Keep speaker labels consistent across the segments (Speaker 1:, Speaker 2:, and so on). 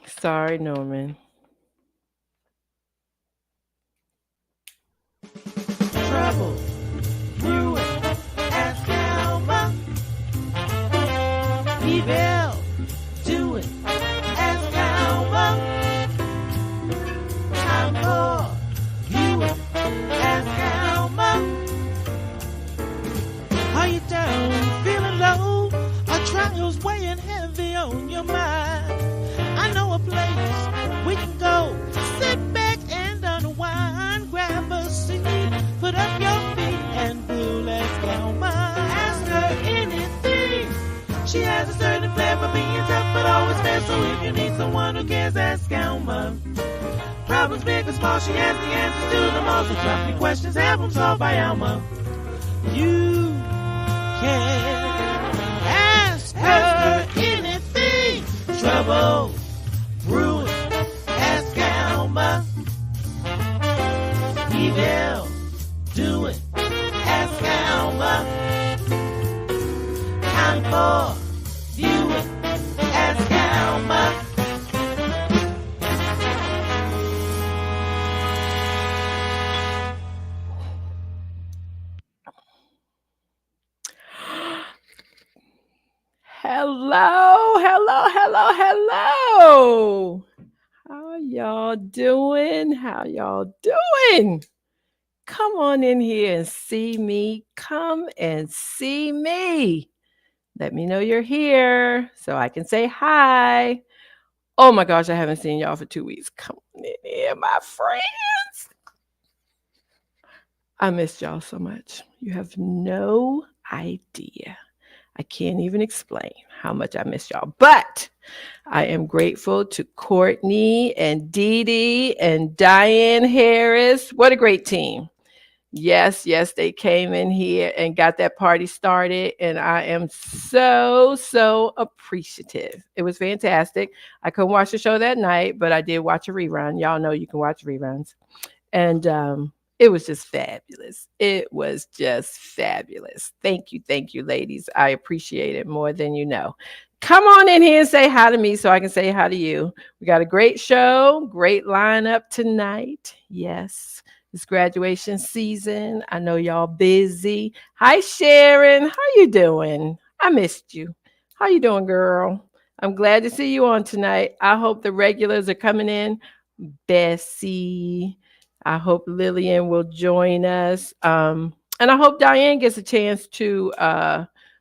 Speaker 1: Sorry, Norman.
Speaker 2: Trouble, ruin, ask Alma. Evil, do it, ask Alma. Time for you, ask Alma. Are you down, feeling low? Are trials weighing heavy on your mind? I know a place we can go. Sit back and unwind. Grab a seat, put up your feet, and we'll ask Alma. Ask her anything. She has a certain flair for being tough, but always fair. So if you need someone who cares, ask Alma. Problems big or small, she has the answers to them all. So drop your questions, have them solved by Alma. You can ask her anything. Trouble, ruin, ask Alma. Evil, do it, ask Alma. Time for you, ask Alma.
Speaker 1: Hello. How y'all doing? How y'all doing? Come on in here and see me. Come and see me. Let me know you're here so I can say hi. Oh my gosh, I haven't seen y'all for 2 weeks. Come on in here, my friends. I missed y'all so much. You have no idea. I can't even explain how much I miss y'all. But I am grateful to Courtney and Dee Dee and Diane Harris. What a great team. Yes, they came in here and got that party started. And I am so appreciative. It was fantastic. I couldn't watch the show that night, but I did watch a rerun. Y'all know you can watch reruns. And it was just fabulous. It was just fabulous. Thank you, ladies. I appreciate it more than you know. Come on in here and say hi to me so I can say hi to you. We got a great show, great lineup tonight. Yes, it's graduation season. I know y'all busy. Hi, Sharon. How you doing? I missed you. How you doing, girl? I'm glad to see you on tonight. I hope the regulars are coming in. Bessie. I hope Lillian will join us. And I hope Diane gets a chance to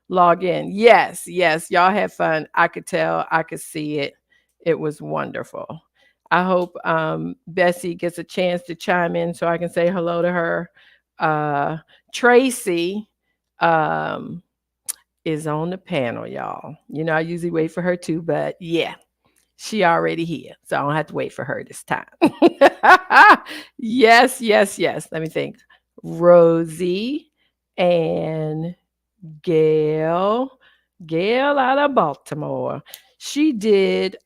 Speaker 1: log in. Yes, y'all had fun. I could tell, I could see it. It was wonderful. I hope Bessie gets a chance to chime in so I can say hello to her. Tracy um, is on the panel, y'all. You know, I usually wait for her too, but yeah, she already here, so I don't have to wait for her this time. Yes. Let me think. Rosie and Gail. Gail out of Baltimore. She did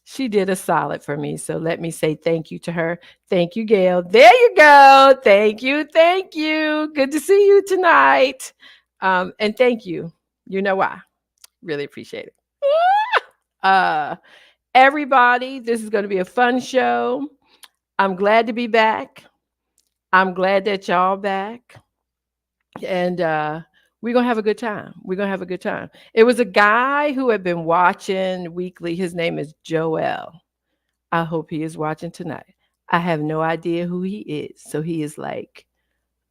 Speaker 1: she did a solid for me. So let me say thank you to her. Thank you, Gail. There you go. Thank you. Good to see you tonight. And thank you. You know why. Really appreciate it. Uh everybody, this is going to be a fun show. I'm glad to be back. I'm glad that y'all back. And we're going to have a good time. We're going to have a good time. It was a guy who had been watching weekly. His name is Joel. I hope he is watching tonight. I have no idea who he is. So he is like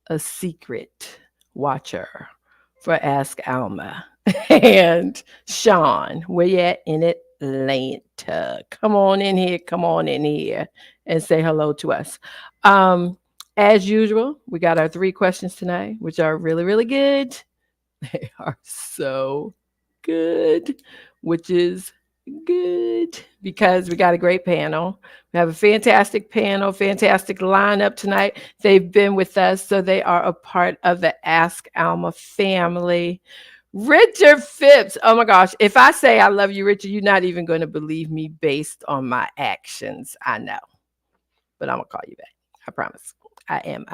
Speaker 1: a secret watcher for Ask Alma. And Sean, where you at in Atlanta? Come on in here. Come on in here and say hello to us. Um, as usual, we got our 3 questions tonight, which are really good. They are so good, which is good because we got a great panel. We have a fantastic panel, fantastic lineup tonight. They've been with us, so they are a part of the Ask Alma family. Richard Phipps. Oh my gosh. If I say I love you, Richard, you're not even going to believe me based on my actions. I know. But I'm going to call you back. I promise. I am.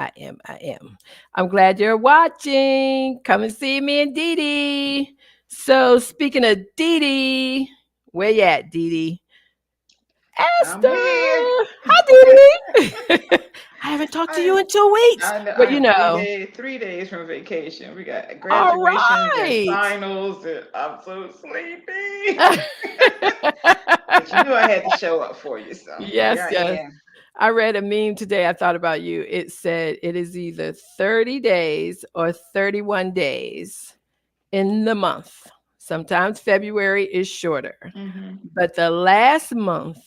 Speaker 1: I'm glad you're watching. Come and see me and Dee Dee. So speaking of Dee Dee, where you at, Dee Dee? Esther,
Speaker 3: I'm here.
Speaker 1: hi, Dee. I haven't talked to you
Speaker 3: I
Speaker 1: in 2 weeks,
Speaker 3: I know
Speaker 1: but
Speaker 3: I am
Speaker 1: know,
Speaker 3: 3 days from vacation. We got
Speaker 1: all
Speaker 3: graduations and
Speaker 1: right.
Speaker 3: finals, and I'm so sleepy. But you knew I had to show up for you, so here
Speaker 1: Yes,
Speaker 3: I
Speaker 1: yes.
Speaker 3: am.
Speaker 1: I read a meme today. I thought about you. It said it is either 30 days or 31 days in the month. Sometimes February is shorter,
Speaker 3: Hmm.
Speaker 1: but the last month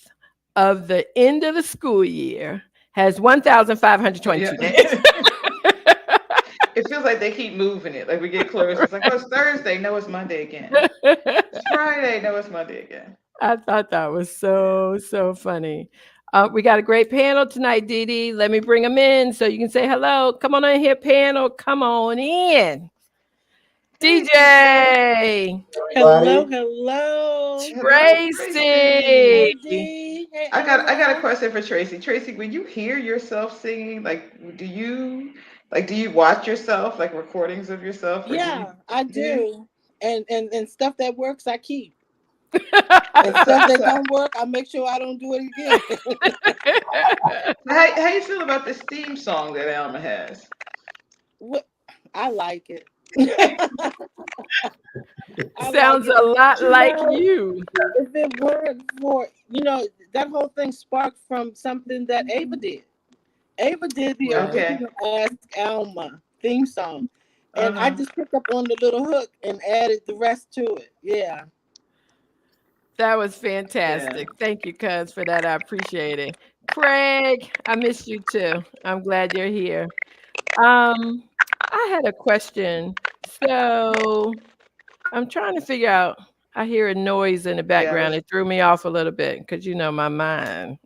Speaker 1: of the end of the school year has 1,522
Speaker 3: Yeah.
Speaker 1: days.
Speaker 3: It feels like they keep moving it. Like we get close. It's like, oh, it's Thursday. No, it's Monday again. It's Friday. No, it's Monday again.
Speaker 1: I thought that was
Speaker 3: Yeah.
Speaker 1: so funny. We got a great panel tonight, Dee Dee. Let me bring them in so you can say hello. Come on in here, panel. Come on in.
Speaker 3: Hey, DJ.
Speaker 1: DJ,
Speaker 4: Hello,
Speaker 2: Everybody.
Speaker 4: hello.
Speaker 3: Hello,
Speaker 1: Tracy.
Speaker 4: Hey,
Speaker 3: Tracy.
Speaker 4: D. Hey,
Speaker 3: I got a
Speaker 4: Alma.
Speaker 3: question for Tracy. Tracy, when you hear yourself singing, like, do you watch yourself, like recordings of yourself, or do you
Speaker 4: Yeah, I
Speaker 3: do you?
Speaker 4: do. And stuff that works, I keep. And stuff
Speaker 3: So,
Speaker 4: that
Speaker 3: so
Speaker 4: don't work, I make sure I don't do it again.
Speaker 3: how you feel about this theme song that Alma has?
Speaker 4: What? I like it. I like
Speaker 1: Sounds
Speaker 4: it.
Speaker 1: a lot
Speaker 4: You
Speaker 1: like
Speaker 4: know,
Speaker 1: you.
Speaker 4: if it weren't for, that whole thing sparked from something that Ava did. Ava did the
Speaker 1: Right.
Speaker 3: Okay.
Speaker 4: original Ask Alma theme song. And I
Speaker 3: Uh-huh.
Speaker 4: just picked up on the little hook and added the rest to it. Yeah.
Speaker 1: That was
Speaker 3: Yeah.
Speaker 1: fantastic. Thank you, cuz, for that. I appreciate it. Craig, I miss you too. I'm glad you're here. Um, I had a question. So I'm trying to figure out. I hear a noise in the
Speaker 3: Yeah.
Speaker 1: background. It threw me off a little bit because you know my mind.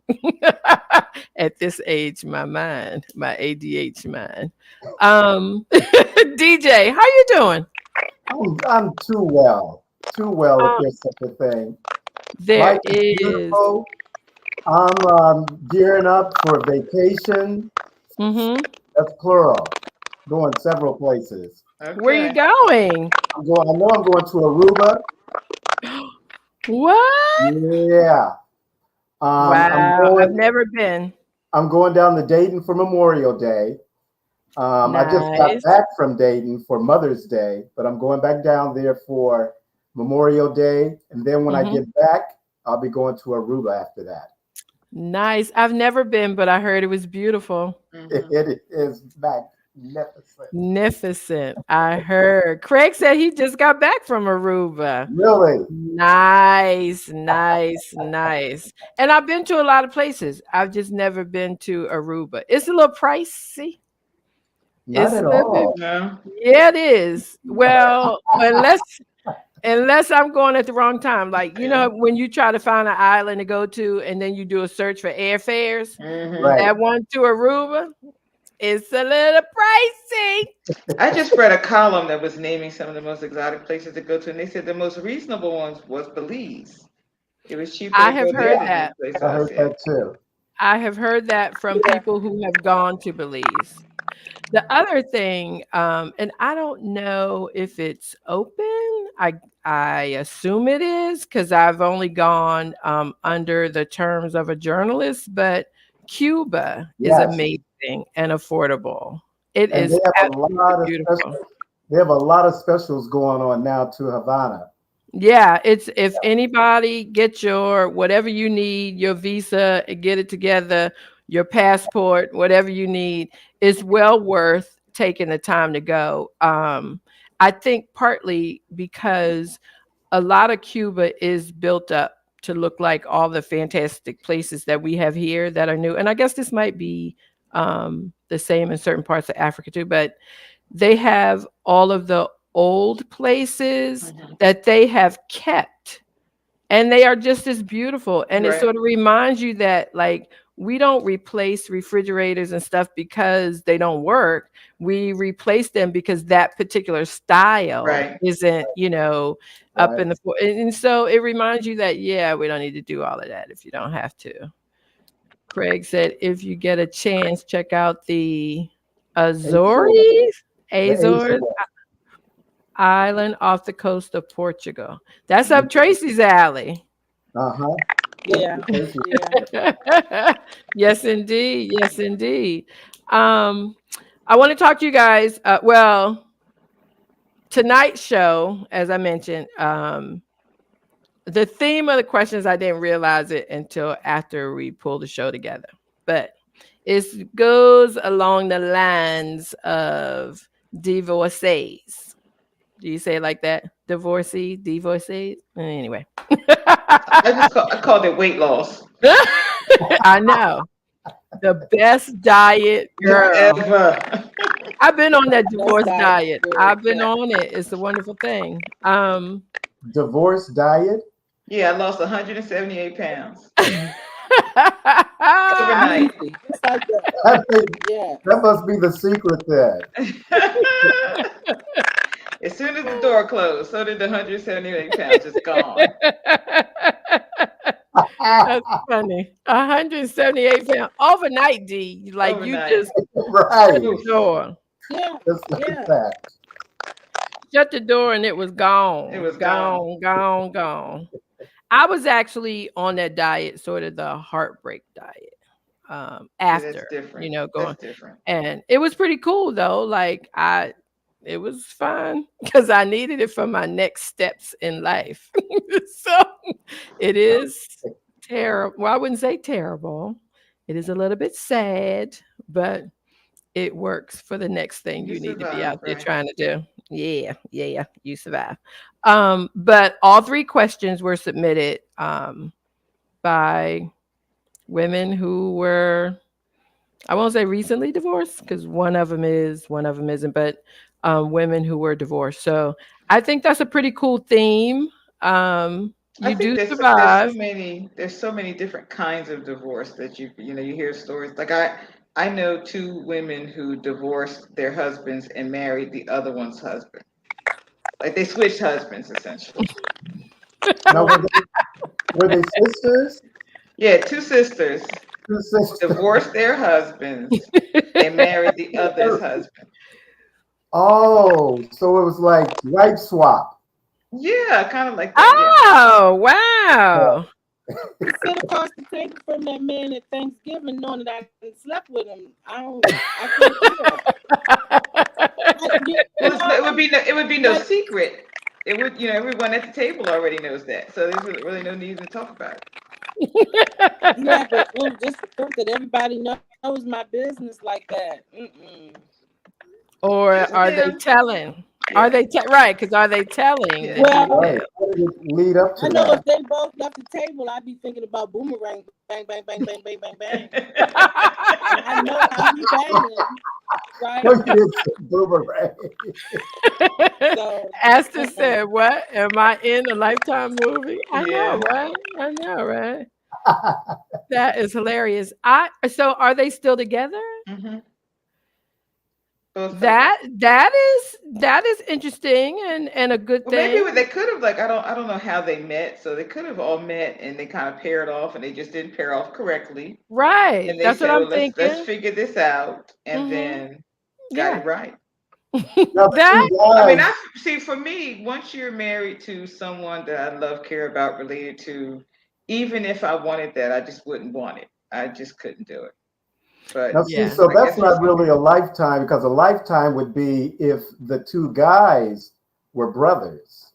Speaker 1: At this age, my mind, my ADH mind. DJ, how you doing?
Speaker 2: I'm too well if
Speaker 1: Uh,
Speaker 2: there's such a thing.
Speaker 1: there
Speaker 2: Life is
Speaker 1: is.
Speaker 2: beautiful. I'm gearing up for vacation.
Speaker 1: Mm-hmm.
Speaker 2: That's plural. Going several places.
Speaker 1: Where you
Speaker 3: Okay.
Speaker 1: going?
Speaker 2: I know I'm going to Aruba.
Speaker 1: What?
Speaker 2: Yeah. I'm
Speaker 1: Wow, I've
Speaker 2: going.
Speaker 1: never been.
Speaker 2: I'm going down to Dayton for Memorial Day. I just got
Speaker 1: Nice.
Speaker 2: back from Dayton for Mother's Day, but I'm going back down there for Memorial Day, and then when I
Speaker 1: Hmm.
Speaker 2: get back, I'll be going to Aruba after that.
Speaker 1: Nice. I've never been, but I heard it was beautiful.
Speaker 3: Hmm.
Speaker 2: It is magnificent.
Speaker 1: Magnificent. I heard. Craig said he just got back from Aruba.
Speaker 2: Really,
Speaker 1: Nice, nice, nice. And I've been to a lot of places. I've just never been to Aruba. It's a little pricey.
Speaker 2: not
Speaker 1: It's a
Speaker 2: at
Speaker 1: little bit.
Speaker 2: all.
Speaker 3: No.
Speaker 1: Yeah, it is. Well, unless I'm going at the wrong time. Like, you
Speaker 3: Yeah.
Speaker 1: know, when you try to find an island to go to and then you do a search for airfares,
Speaker 3: Hmm.
Speaker 2: Right.
Speaker 1: that one to Aruba, it's a little pricey.
Speaker 3: I just read a column that was naming some of the most exotic places to go to, and they said the most reasonable ones was Belize. It was cheaper
Speaker 1: I
Speaker 3: to
Speaker 1: have
Speaker 3: go there
Speaker 1: heard
Speaker 3: than any
Speaker 1: that.
Speaker 3: place
Speaker 2: I
Speaker 3: else.
Speaker 2: heard
Speaker 3: Yeah.
Speaker 2: that too.
Speaker 1: I have heard that from people who have gone to Belize. The other thing, and I don't know if it's open. I assume it is because I've only gone under the terms of a journalist, but Cuba is
Speaker 2: Yes,
Speaker 1: amazing and affordable. It
Speaker 2: and they
Speaker 1: is
Speaker 2: have a
Speaker 1: absolutely
Speaker 2: lot of
Speaker 1: beautiful.
Speaker 2: special. They have a lot of specials going on now to Havana.
Speaker 1: Yeah, it's if anybody get your whatever you need, your visa, get it together, your passport, whatever you need, it's well worth taking the time to go. I think partly because a lot of Cuba is built up to look like all the fantastic places that we have here that are new. And I guess this might be the same in certain parts of Africa too, but they have all of the old places
Speaker 3: Hmm.
Speaker 1: that they have kept, and they are just as beautiful. And it
Speaker 3: Right.
Speaker 1: sort of reminds you that, like, we don't replace refrigerators and stuff because they don't work. We replace them because that particular style
Speaker 3: Right.
Speaker 1: isn't, up
Speaker 2: Right.
Speaker 1: in the floor. And so it reminds you that, yeah, we don't need to do all of that if you don't have to. Craig said, if you get a chance, check out the
Speaker 2: Azores.
Speaker 1: Azores.
Speaker 2: The
Speaker 1: Azores
Speaker 2: Azores.
Speaker 1: Island off the coast of Portugal. That's up
Speaker 2: Yeah.
Speaker 1: Tracy's alley.
Speaker 2: Uh huh.
Speaker 4: Yeah,
Speaker 5: Thank you.
Speaker 4: yeah.
Speaker 1: Yes, indeed. Yes, indeed. Um, I want to talk to you guys. Well, tonight's show, as I mentioned, the theme of the questions, I didn't realize it until after we pulled the show together. But it goes along the lines of divorcees. Do you say it like that? Divorcee, divorcees? Anyway.
Speaker 3: I called it weight loss.
Speaker 1: I know. The best diet, girl.
Speaker 3: Ever.
Speaker 1: I've been on that
Speaker 4: That's
Speaker 1: divorce
Speaker 4: diet
Speaker 1: diet.
Speaker 4: good.
Speaker 1: I've been
Speaker 4: Yeah.
Speaker 1: on it. It's a wonderful thing.
Speaker 5: Divorce diet.
Speaker 3: Yeah, I lost 178 pounds overnight.
Speaker 4: Easy. Just like that.
Speaker 5: I think
Speaker 4: Yeah.
Speaker 5: that must be the secret then.
Speaker 3: As soon as the door closed, so did the 178 pounds just gone
Speaker 1: That's funny. 178 pounds overnight, D. Like you
Speaker 3: overnight.
Speaker 1: just shut
Speaker 5: Right.
Speaker 1: the
Speaker 3: Oof.
Speaker 1: door.
Speaker 4: Yeah.
Speaker 5: Just like
Speaker 4: Yeah.
Speaker 5: that.
Speaker 1: Shut the door and it was
Speaker 3: It
Speaker 1: gone.
Speaker 3: was gone.
Speaker 1: Gone, gone, gone. I was actually on that diet, sort of the heartbreak diet.
Speaker 3: See, that's
Speaker 1: After,
Speaker 3: different.
Speaker 1: going,
Speaker 3: That's different.
Speaker 1: and it was pretty cool though. Like it was fun because I needed it for my next steps in life. So it is terrible. Well, I wouldn't say terrible. It is a little bit sad, but it works for the next thing
Speaker 3: You
Speaker 1: you need to be out
Speaker 3: survived,
Speaker 1: there
Speaker 3: right?
Speaker 1: trying to do. Yeah, yeah, you survive. But all three questions were submitted by women who were, I won't say recently divorced because one of them is, one of them isn't, but women who were divorced. So I think that's a pretty cool theme.
Speaker 3: I
Speaker 1: You
Speaker 3: think
Speaker 1: do
Speaker 3: there's so
Speaker 1: survive.
Speaker 3: many different kinds of divorce that you hear stories like I know two women who divorced their husbands and married the other one's husband. Like they switched husbands essentially.
Speaker 5: Now, were they sisters?
Speaker 3: Yeah, two sisters
Speaker 5: Two sisters.
Speaker 3: divorced their husbands and married the other's husband.
Speaker 5: Oh, so it was like wife swap.
Speaker 3: Yeah, kind of like that. Yeah.
Speaker 1: Oh,
Speaker 5: Yeah.
Speaker 1: wow.
Speaker 4: You sit across the table from that man at Thanksgiving knowing that I done slept with him. I can't do that.
Speaker 3: Well, it would be no
Speaker 4: Like,
Speaker 3: secret. It would, everyone at the table already knows that, so there's really no need to talk about it.
Speaker 4: yeah, but just to think that everybody knows my business like that. Mm-mm.
Speaker 1: Or
Speaker 3: Yes,
Speaker 1: are they
Speaker 3: ma'am.
Speaker 1: telling? Are
Speaker 3: Yeah,
Speaker 1: they right? Because are they telling
Speaker 3: yeah.
Speaker 1: that you
Speaker 4: Well,
Speaker 5: Right.
Speaker 1: tell?
Speaker 5: How did it lead up to
Speaker 4: I know
Speaker 5: that?
Speaker 4: if they both left the table, I'd be thinking about boomerang, bang, bang, bang, bang, bang, bang, bang. And I know how he banging, right?
Speaker 5: No, you didn't say boomerang.
Speaker 4: So,
Speaker 1: Astor
Speaker 4: mm-mm.
Speaker 1: said, "What? Am I in a Lifetime movie?" I know,
Speaker 3: Yeah.
Speaker 1: right? I know, right? That is hilarious. I so are they still together?
Speaker 3: Hmm. Both of them.
Speaker 1: That is interesting and a good
Speaker 3: Well, maybe
Speaker 1: thing.
Speaker 3: what they could have, like, I don't know how they met, so they could have all met and they kind of paired off, and they just didn't pair off correctly,
Speaker 1: Right.
Speaker 3: and they
Speaker 1: That's what
Speaker 3: said,
Speaker 1: I'm
Speaker 3: well, let's
Speaker 1: thinking.
Speaker 3: figure this out, and
Speaker 1: Hmm.
Speaker 3: then got
Speaker 1: Yeah.
Speaker 3: it right.
Speaker 5: Now the
Speaker 1: That
Speaker 5: two
Speaker 3: I mean,
Speaker 5: guys.
Speaker 3: I see. For me, once you're married to someone that I love, care about, related to, even if I wanted that, I just wouldn't want it. I just couldn't do it.
Speaker 5: Now
Speaker 3: But
Speaker 5: see,
Speaker 1: yeah.
Speaker 5: so
Speaker 3: I
Speaker 5: that's
Speaker 3: guess we'll
Speaker 5: not
Speaker 3: see.
Speaker 5: really a lifetime because a lifetime would be if the two guys were brothers.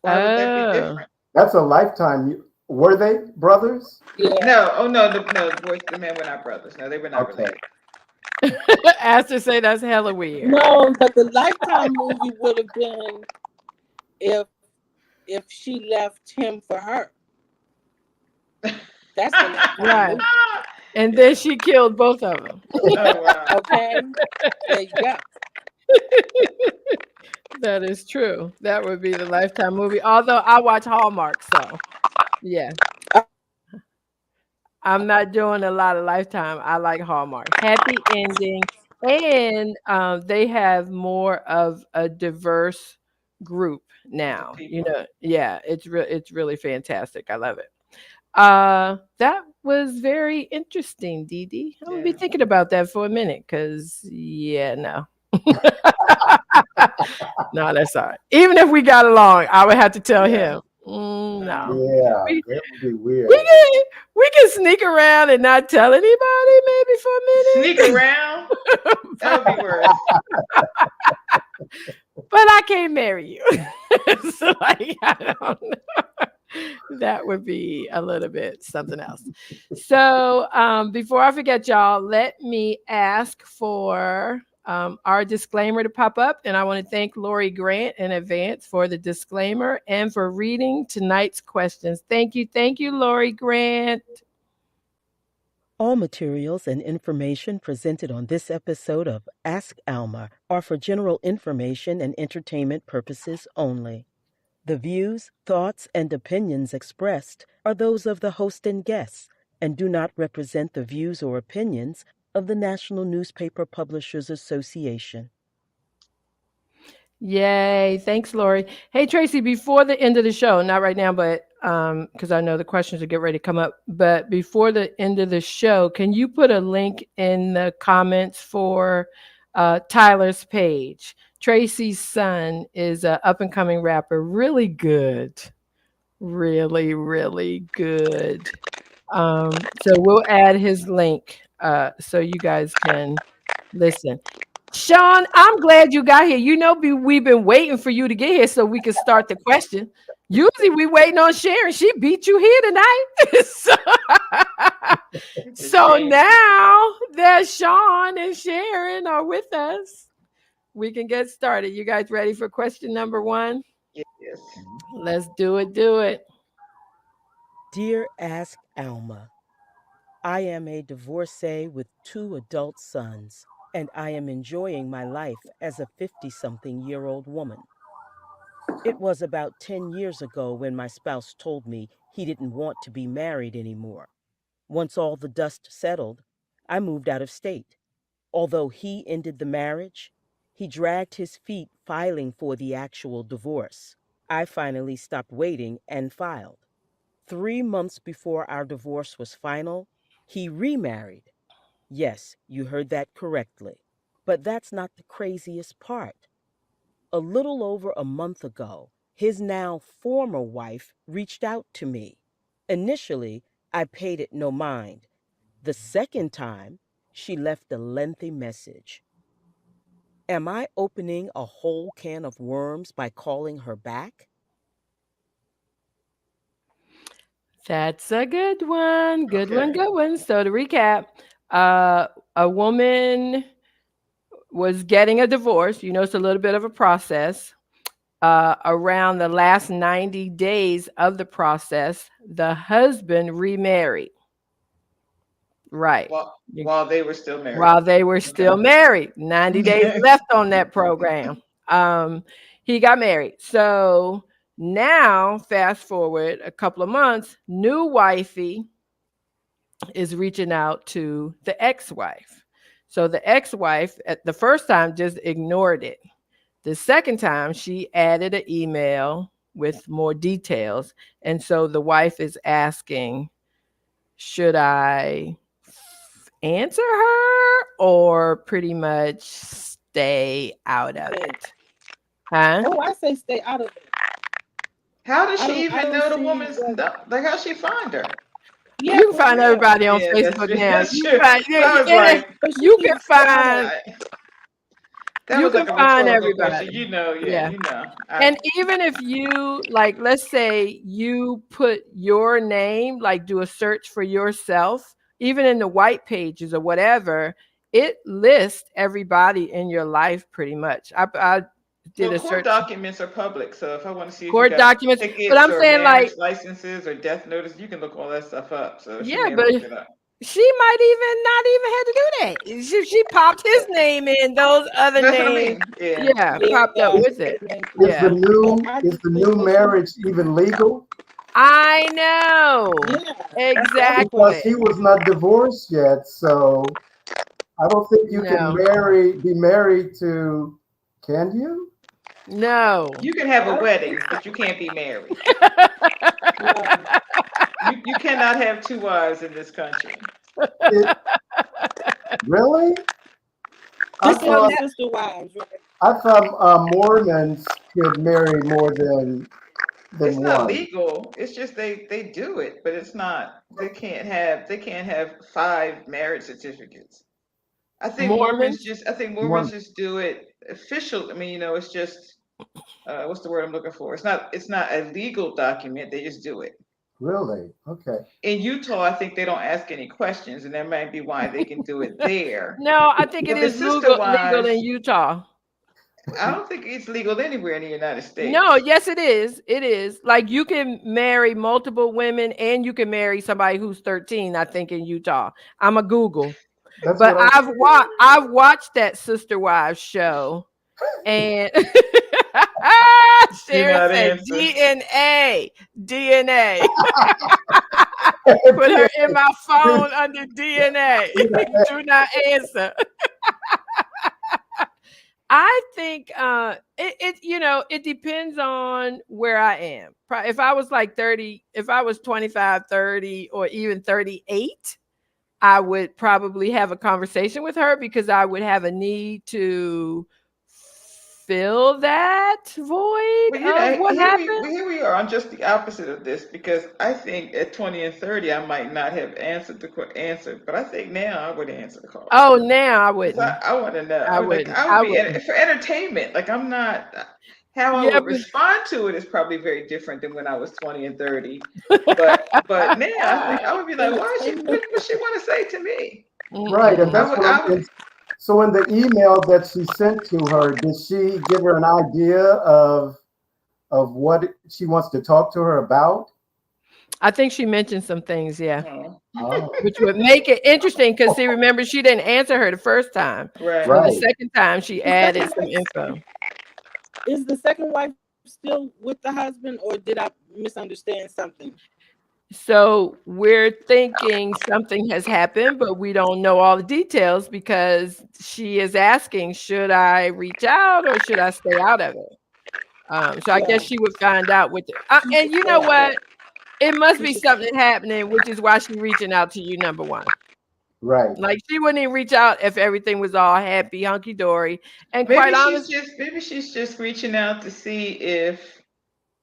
Speaker 3: Why would that be
Speaker 1: Oh.
Speaker 3: different?
Speaker 5: That's a lifetime. Were they brothers?
Speaker 4: Yeah.
Speaker 3: No. Oh no. The men were not brothers. No, they were not
Speaker 5: Okay.
Speaker 3: related.
Speaker 1: Astor say that's hella weird.
Speaker 4: No, but the Lifetime movie would have been if if she left him for her. That's the Lifetime
Speaker 1: Right.
Speaker 4: movie.
Speaker 1: And then she killed both of them.
Speaker 3: Oh wow.
Speaker 4: Okay, there you go.
Speaker 1: That is true. That would be the Lifetime movie. Although I watch Hallmark, so yeah. I'm not doing a lot of Lifetime. I like Hallmark. Happy ending. And they have more of a diverse group
Speaker 3: Of
Speaker 1: now.
Speaker 3: people.
Speaker 1: Yeah, it's really fantastic. I love it. That was very interesting, Dee Dee. I'm gonna be
Speaker 3: Yeah.
Speaker 1: thinking about that for a minute because yeah, no. No, that's all right. Even if we got along, I would have to tell
Speaker 3: Yeah.
Speaker 1: him. No.
Speaker 3: No.
Speaker 5: Yeah,
Speaker 1: We
Speaker 5: that would be
Speaker 1: we
Speaker 5: weird.
Speaker 1: can we can sneak around and not tell anybody maybe for a
Speaker 3: Sneak
Speaker 1: minute.
Speaker 3: around? That would be worse.
Speaker 1: But I can't marry you. So like I don't know. That would be a little bit something else. So before I forget, y'all, let me ask for our disclaimer to pop up. And I want to thank Lori Grant in advance for the disclaimer and for reading tonight's questions. Thank you, Lori Grant.
Speaker 6: All materials and information presented on this episode of Ask Alma are for general information and entertainment purposes only. The views, thoughts, and opinions expressed are those of the host and guests and do not represent the views or opinions of the National Newspaper Publishers Association.
Speaker 1: Yay. Thanks, Lori. Hey, Tracy, before the end of the show, not right now, but because I know the questions will get ready to come up, but before the end of the show, can you put a link in the comments for Tyler's page? Tracy's son is an up and coming rapper, really good, really, really good. So we'll add his link so you guys can listen. Sean, I'm glad you got here. You know, we've been waiting for you to get here so we can start the question. Usually we waiting on Sharon. She beat you here tonight. so
Speaker 3: It's a
Speaker 1: so
Speaker 3: shame.
Speaker 1: now that Sean and Sharon are with us, we can get started. You guys ready for question number one?
Speaker 3: Yes.
Speaker 1: Let's do it. Do it.
Speaker 6: Dear Ask Alma, I am a divorcee with 2 adult sons, and I am enjoying my life as a 50-something-year-old woman. It was about 10 years ago when my spouse told me he didn't want to be married anymore. Once all the dust settled, I moved out of state. Although he ended the marriage, he dragged his feet filing for the actual divorce. I finally stopped waiting and filed. 3 months before our divorce was final, he remarried. Yes, you heard that correctly. But that's not the craziest part. A little over a month ago, his now former wife reached out to me. Initially, I paid it no mind. The second time, she left a lengthy message. Am I opening a whole can of worms by calling her back?
Speaker 1: That's a good one. Good one.
Speaker 3: Okay.
Speaker 1: Good one. So to recap, uh, a woman was getting a divorce. You know, it's a little bit of a process. Around the last 90 days of the process, the husband remarried. Right.
Speaker 3: While they were still married.
Speaker 1: While they were still
Speaker 3: Okay.
Speaker 1: married, 90 days left on that program. He got married. So now, fast forward a couple of months, new wifey is reaching out to the ex-wife. So the ex-wife at the first time just ignored it. The second time she added an email with more details. And so the wife is asking, should I answer her or pretty much stay out of it? Huh?
Speaker 4: Oh, I say stay out of it.
Speaker 3: How does
Speaker 4: I
Speaker 3: she
Speaker 4: don't. I
Speaker 3: even
Speaker 4: don't
Speaker 3: know the
Speaker 4: see
Speaker 3: woman's
Speaker 4: what.
Speaker 3: like? How she find her?
Speaker 4: Yeah,
Speaker 1: You can
Speaker 4: for
Speaker 1: find
Speaker 4: real.
Speaker 1: everybody on
Speaker 3: Yeah, that's
Speaker 1: Facebook
Speaker 3: true.
Speaker 1: now.
Speaker 3: That's
Speaker 1: You
Speaker 3: true.
Speaker 1: can find,
Speaker 3: I was
Speaker 1: yeah,
Speaker 3: like,
Speaker 4: But she
Speaker 1: you can
Speaker 4: keeps stay out of
Speaker 1: find
Speaker 4: it.
Speaker 3: I, that
Speaker 1: you
Speaker 3: was
Speaker 1: can
Speaker 3: like a
Speaker 1: find
Speaker 3: rhetorical question.
Speaker 1: everybody.
Speaker 3: Yeah,
Speaker 1: Yeah.
Speaker 3: you know.
Speaker 1: And even if you like, let's say you put your name, like do a search for yourself, even in the white pages or whatever, it lists everybody in your life pretty much. I did
Speaker 3: Well,
Speaker 1: a
Speaker 3: court
Speaker 1: search,
Speaker 3: documents are public, so if I want to see if you
Speaker 1: court
Speaker 3: got
Speaker 1: documents, but
Speaker 3: tickets
Speaker 1: I'm
Speaker 3: or
Speaker 1: saying
Speaker 3: marriage
Speaker 1: like,
Speaker 3: licenses or death notice, you can look all that stuff up. So she
Speaker 1: yeah,
Speaker 3: may have
Speaker 1: but
Speaker 3: looked it up.
Speaker 1: she might even not even had to do that. She popped his name in, those other
Speaker 3: That's what I
Speaker 1: names,
Speaker 3: mean. Yeah.
Speaker 1: yeah, popped up
Speaker 4: Yeah.
Speaker 1: with it.
Speaker 5: Is the
Speaker 1: Yeah.
Speaker 4: But
Speaker 5: new
Speaker 4: I
Speaker 5: is
Speaker 4: just
Speaker 5: the
Speaker 4: think
Speaker 5: new
Speaker 4: that she.
Speaker 5: marriage even legal?
Speaker 1: I know.
Speaker 4: Yeah, that's the other part.
Speaker 5: Because
Speaker 1: Exactly.
Speaker 5: he was not divorced yet, so I don't think you can
Speaker 1: No.
Speaker 5: be married to. Can you?
Speaker 1: No.
Speaker 3: You can have a
Speaker 4: I don't think
Speaker 3: wedding,
Speaker 4: so.
Speaker 3: but you can't be married.
Speaker 4: No.
Speaker 3: You cannot have two wives in this country.
Speaker 5: It really? I
Speaker 4: Just
Speaker 1: So
Speaker 4: like
Speaker 5: thought
Speaker 1: now,
Speaker 4: sister wives, right?
Speaker 5: Mormons could marry more than than
Speaker 3: it's not
Speaker 5: one.
Speaker 3: legal. It's just they do it, but it's not. They can't have 5 marriage certificates.
Speaker 1: Mormons.
Speaker 3: I think Mormons
Speaker 5: One,
Speaker 3: just do it official. I mean, it's just what's the word I'm looking for? It's not a legal document. They just do it.
Speaker 5: really? Okay.
Speaker 3: In Utah, I think they don't ask any questions, and that might be why they can do it there.
Speaker 1: No, I think it
Speaker 3: But the
Speaker 1: is
Speaker 3: sister
Speaker 1: legal in
Speaker 3: wives,
Speaker 1: Utah.
Speaker 3: I don't think it's legal anywhere in the United
Speaker 1: No,
Speaker 3: States.
Speaker 1: yes, it is. It is. Like you can marry multiple women and you can marry somebody who's 13, I think, in Utah. I'm a Google.
Speaker 5: That's
Speaker 1: But
Speaker 5: what I.
Speaker 1: I've watched that Sister Wives show and
Speaker 3: Do
Speaker 1: Sharon
Speaker 3: not
Speaker 1: said
Speaker 3: answer.
Speaker 1: DNA. DNA. Put her
Speaker 5: Yeah,
Speaker 1: in my phone under DNA. Do not answer. I think it depends on where I am. If I was like 30, if I was 25, 30, or even 38, I would probably have a conversation with her because I would have a need to fill that void
Speaker 3: Well,
Speaker 1: of what happened.
Speaker 3: here we are. I'm just the opposite of this because I think at 20 and 30, I might not have answered answer, but I think now I would answer the call
Speaker 1: Oh, now I
Speaker 3: because
Speaker 1: wouldn't.
Speaker 3: I want to know.
Speaker 1: I
Speaker 3: Like
Speaker 1: wouldn't.
Speaker 3: I would
Speaker 1: I
Speaker 3: be
Speaker 1: wouldn't.
Speaker 3: for entertainment. Like I'm not. How I
Speaker 1: Yeah,
Speaker 3: would respond to it is probably very different than when I was 20 and 30. But now I think I would be like, why is she?
Speaker 4: Entertainment.
Speaker 3: What she want to say to me?
Speaker 5: right, and
Speaker 1: Mm-mm.
Speaker 5: that's what I'm.
Speaker 3: I would.
Speaker 5: So in the email that she sent to her, did she give her an idea of what she wants to talk to her about?
Speaker 1: I think she mentioned some things, yeah,
Speaker 3: Oh,
Speaker 5: Oh,
Speaker 1: which would make it interesting because see, remember she didn't answer her the first time,
Speaker 3: right.
Speaker 1: so the
Speaker 5: right.
Speaker 1: second time she
Speaker 4: The
Speaker 1: added
Speaker 4: second
Speaker 1: some
Speaker 4: wife
Speaker 1: info.
Speaker 4: is the second wife still with the husband, or did I misunderstand something?
Speaker 1: So we're thinking something has happened, but we don't know all the details because she is asking, should I reach out or should I stay out of it? So I guess
Speaker 4: Yeah,
Speaker 1: she would find out
Speaker 4: she
Speaker 1: and
Speaker 4: should
Speaker 1: you
Speaker 4: stay
Speaker 1: know
Speaker 4: out of
Speaker 1: what?
Speaker 4: it.
Speaker 1: It must
Speaker 4: She
Speaker 1: be
Speaker 4: should.
Speaker 1: something happening, which is why she's reaching out to you, number one.
Speaker 5: Right.
Speaker 1: Like she wouldn't even reach out if everything was all happy, hunky dory. And quite honest,
Speaker 3: Maybe she's just reaching out to see if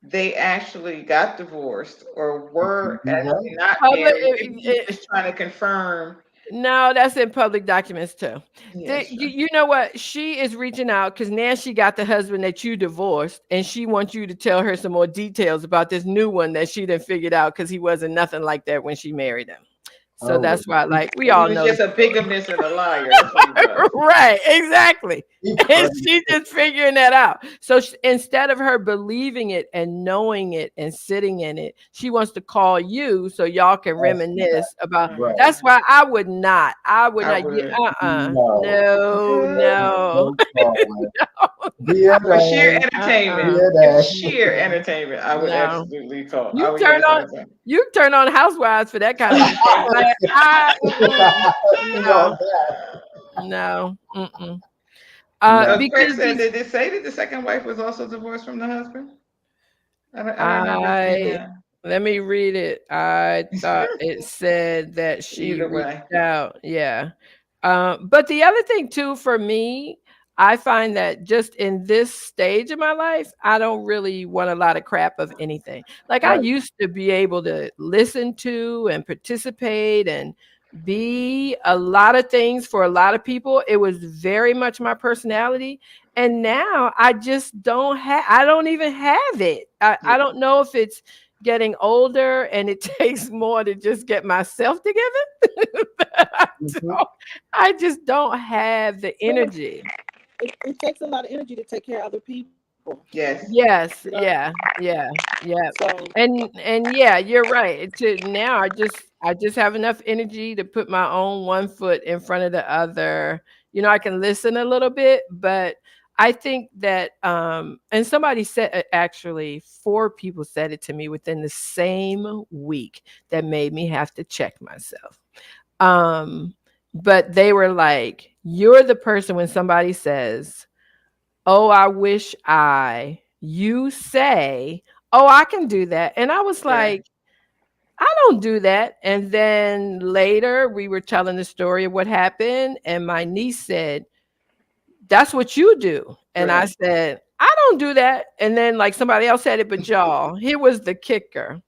Speaker 3: they actually got divorced or
Speaker 5: Could
Speaker 3: were
Speaker 5: be
Speaker 3: actually
Speaker 5: that.
Speaker 3: not
Speaker 1: public.
Speaker 3: married. Maybe she's just trying to confirm.
Speaker 1: No, that's in public documents too.
Speaker 3: Yeah, sure.
Speaker 1: You know what? She is reaching out because now she got the husband that you divorced, and she wants you to tell her some more details about this new one that she done figured out because he wasn't nothing like that when she married him. So
Speaker 5: Oh,
Speaker 1: that's why, like, we
Speaker 3: He
Speaker 1: all
Speaker 3: was
Speaker 1: know
Speaker 3: just
Speaker 1: this.
Speaker 3: a bigamist and a liar. That's what he was.
Speaker 1: Right, exactly.
Speaker 5: he
Speaker 1: And
Speaker 5: funny.
Speaker 1: she's just figuring that out. So instead of her believing it and knowing it and sitting in it, she wants to call you so y'all can
Speaker 5: I see that.
Speaker 1: reminisce about.
Speaker 3: Oh
Speaker 5: Right.
Speaker 3: my
Speaker 1: That's
Speaker 3: God.
Speaker 1: why I would not. I would
Speaker 3: I
Speaker 1: not.
Speaker 3: would.
Speaker 5: No.
Speaker 1: No, no.
Speaker 5: No call. Dear
Speaker 3: For sheer
Speaker 5: day.
Speaker 3: entertainment.
Speaker 5: Dear
Speaker 3: If
Speaker 5: day.
Speaker 3: sheer entertainment, I would
Speaker 1: No.
Speaker 3: absolutely call. I
Speaker 1: You
Speaker 3: would
Speaker 1: turn
Speaker 3: yes
Speaker 1: on
Speaker 3: all the time.
Speaker 1: you turn on Housewives for that kind of entertainment. Like
Speaker 5: You
Speaker 1: no,
Speaker 5: know that.
Speaker 1: no, mm-mm.
Speaker 5: No.
Speaker 3: Craig
Speaker 1: Because
Speaker 3: said,
Speaker 1: these
Speaker 3: did they say that the second wife was also divorced from the husband? I don't remember seeing
Speaker 1: I
Speaker 3: that.
Speaker 1: let me read it. I thought it said that she
Speaker 3: Either
Speaker 1: reached
Speaker 3: way.
Speaker 1: out. Yeah. But the other thing too for me, I find that just in this stage of my life, I don't really want a lot of crap of anything. Like I
Speaker 5: Right.
Speaker 1: used to be able to listen to and participate and be a lot of things for a lot of people. It was very much my personality. And now I just I don't even have it.
Speaker 3: Yeah.
Speaker 1: I don't know if it's getting older and it takes more to just get myself together.
Speaker 5: Mhm.
Speaker 1: So, I just don't have the
Speaker 4: Well,
Speaker 1: energy.
Speaker 4: it takes a lot of energy to take care of other people.
Speaker 3: Yes.
Speaker 1: Yes,
Speaker 4: You know,
Speaker 1: yeah, yeah, yeah.
Speaker 4: so
Speaker 1: And yeah, you're right. To now I just have enough energy to put my own one foot in front of the other. I can listen a little bit, but I think that and somebody said actually 4 people said it to me within the same week that made me have to check myself. Um but they were like, you're the person when somebody says, "Oh, I wish you say, "Oh, I can do that." And I was
Speaker 3: Right.
Speaker 1: like, "I don't do that." And then later we were telling the story of what happened and my niece said, "That's what you do." And I
Speaker 3: Right.
Speaker 1: said, "I don't do that. And then like somebody else said it, but y'all, here was the kicker.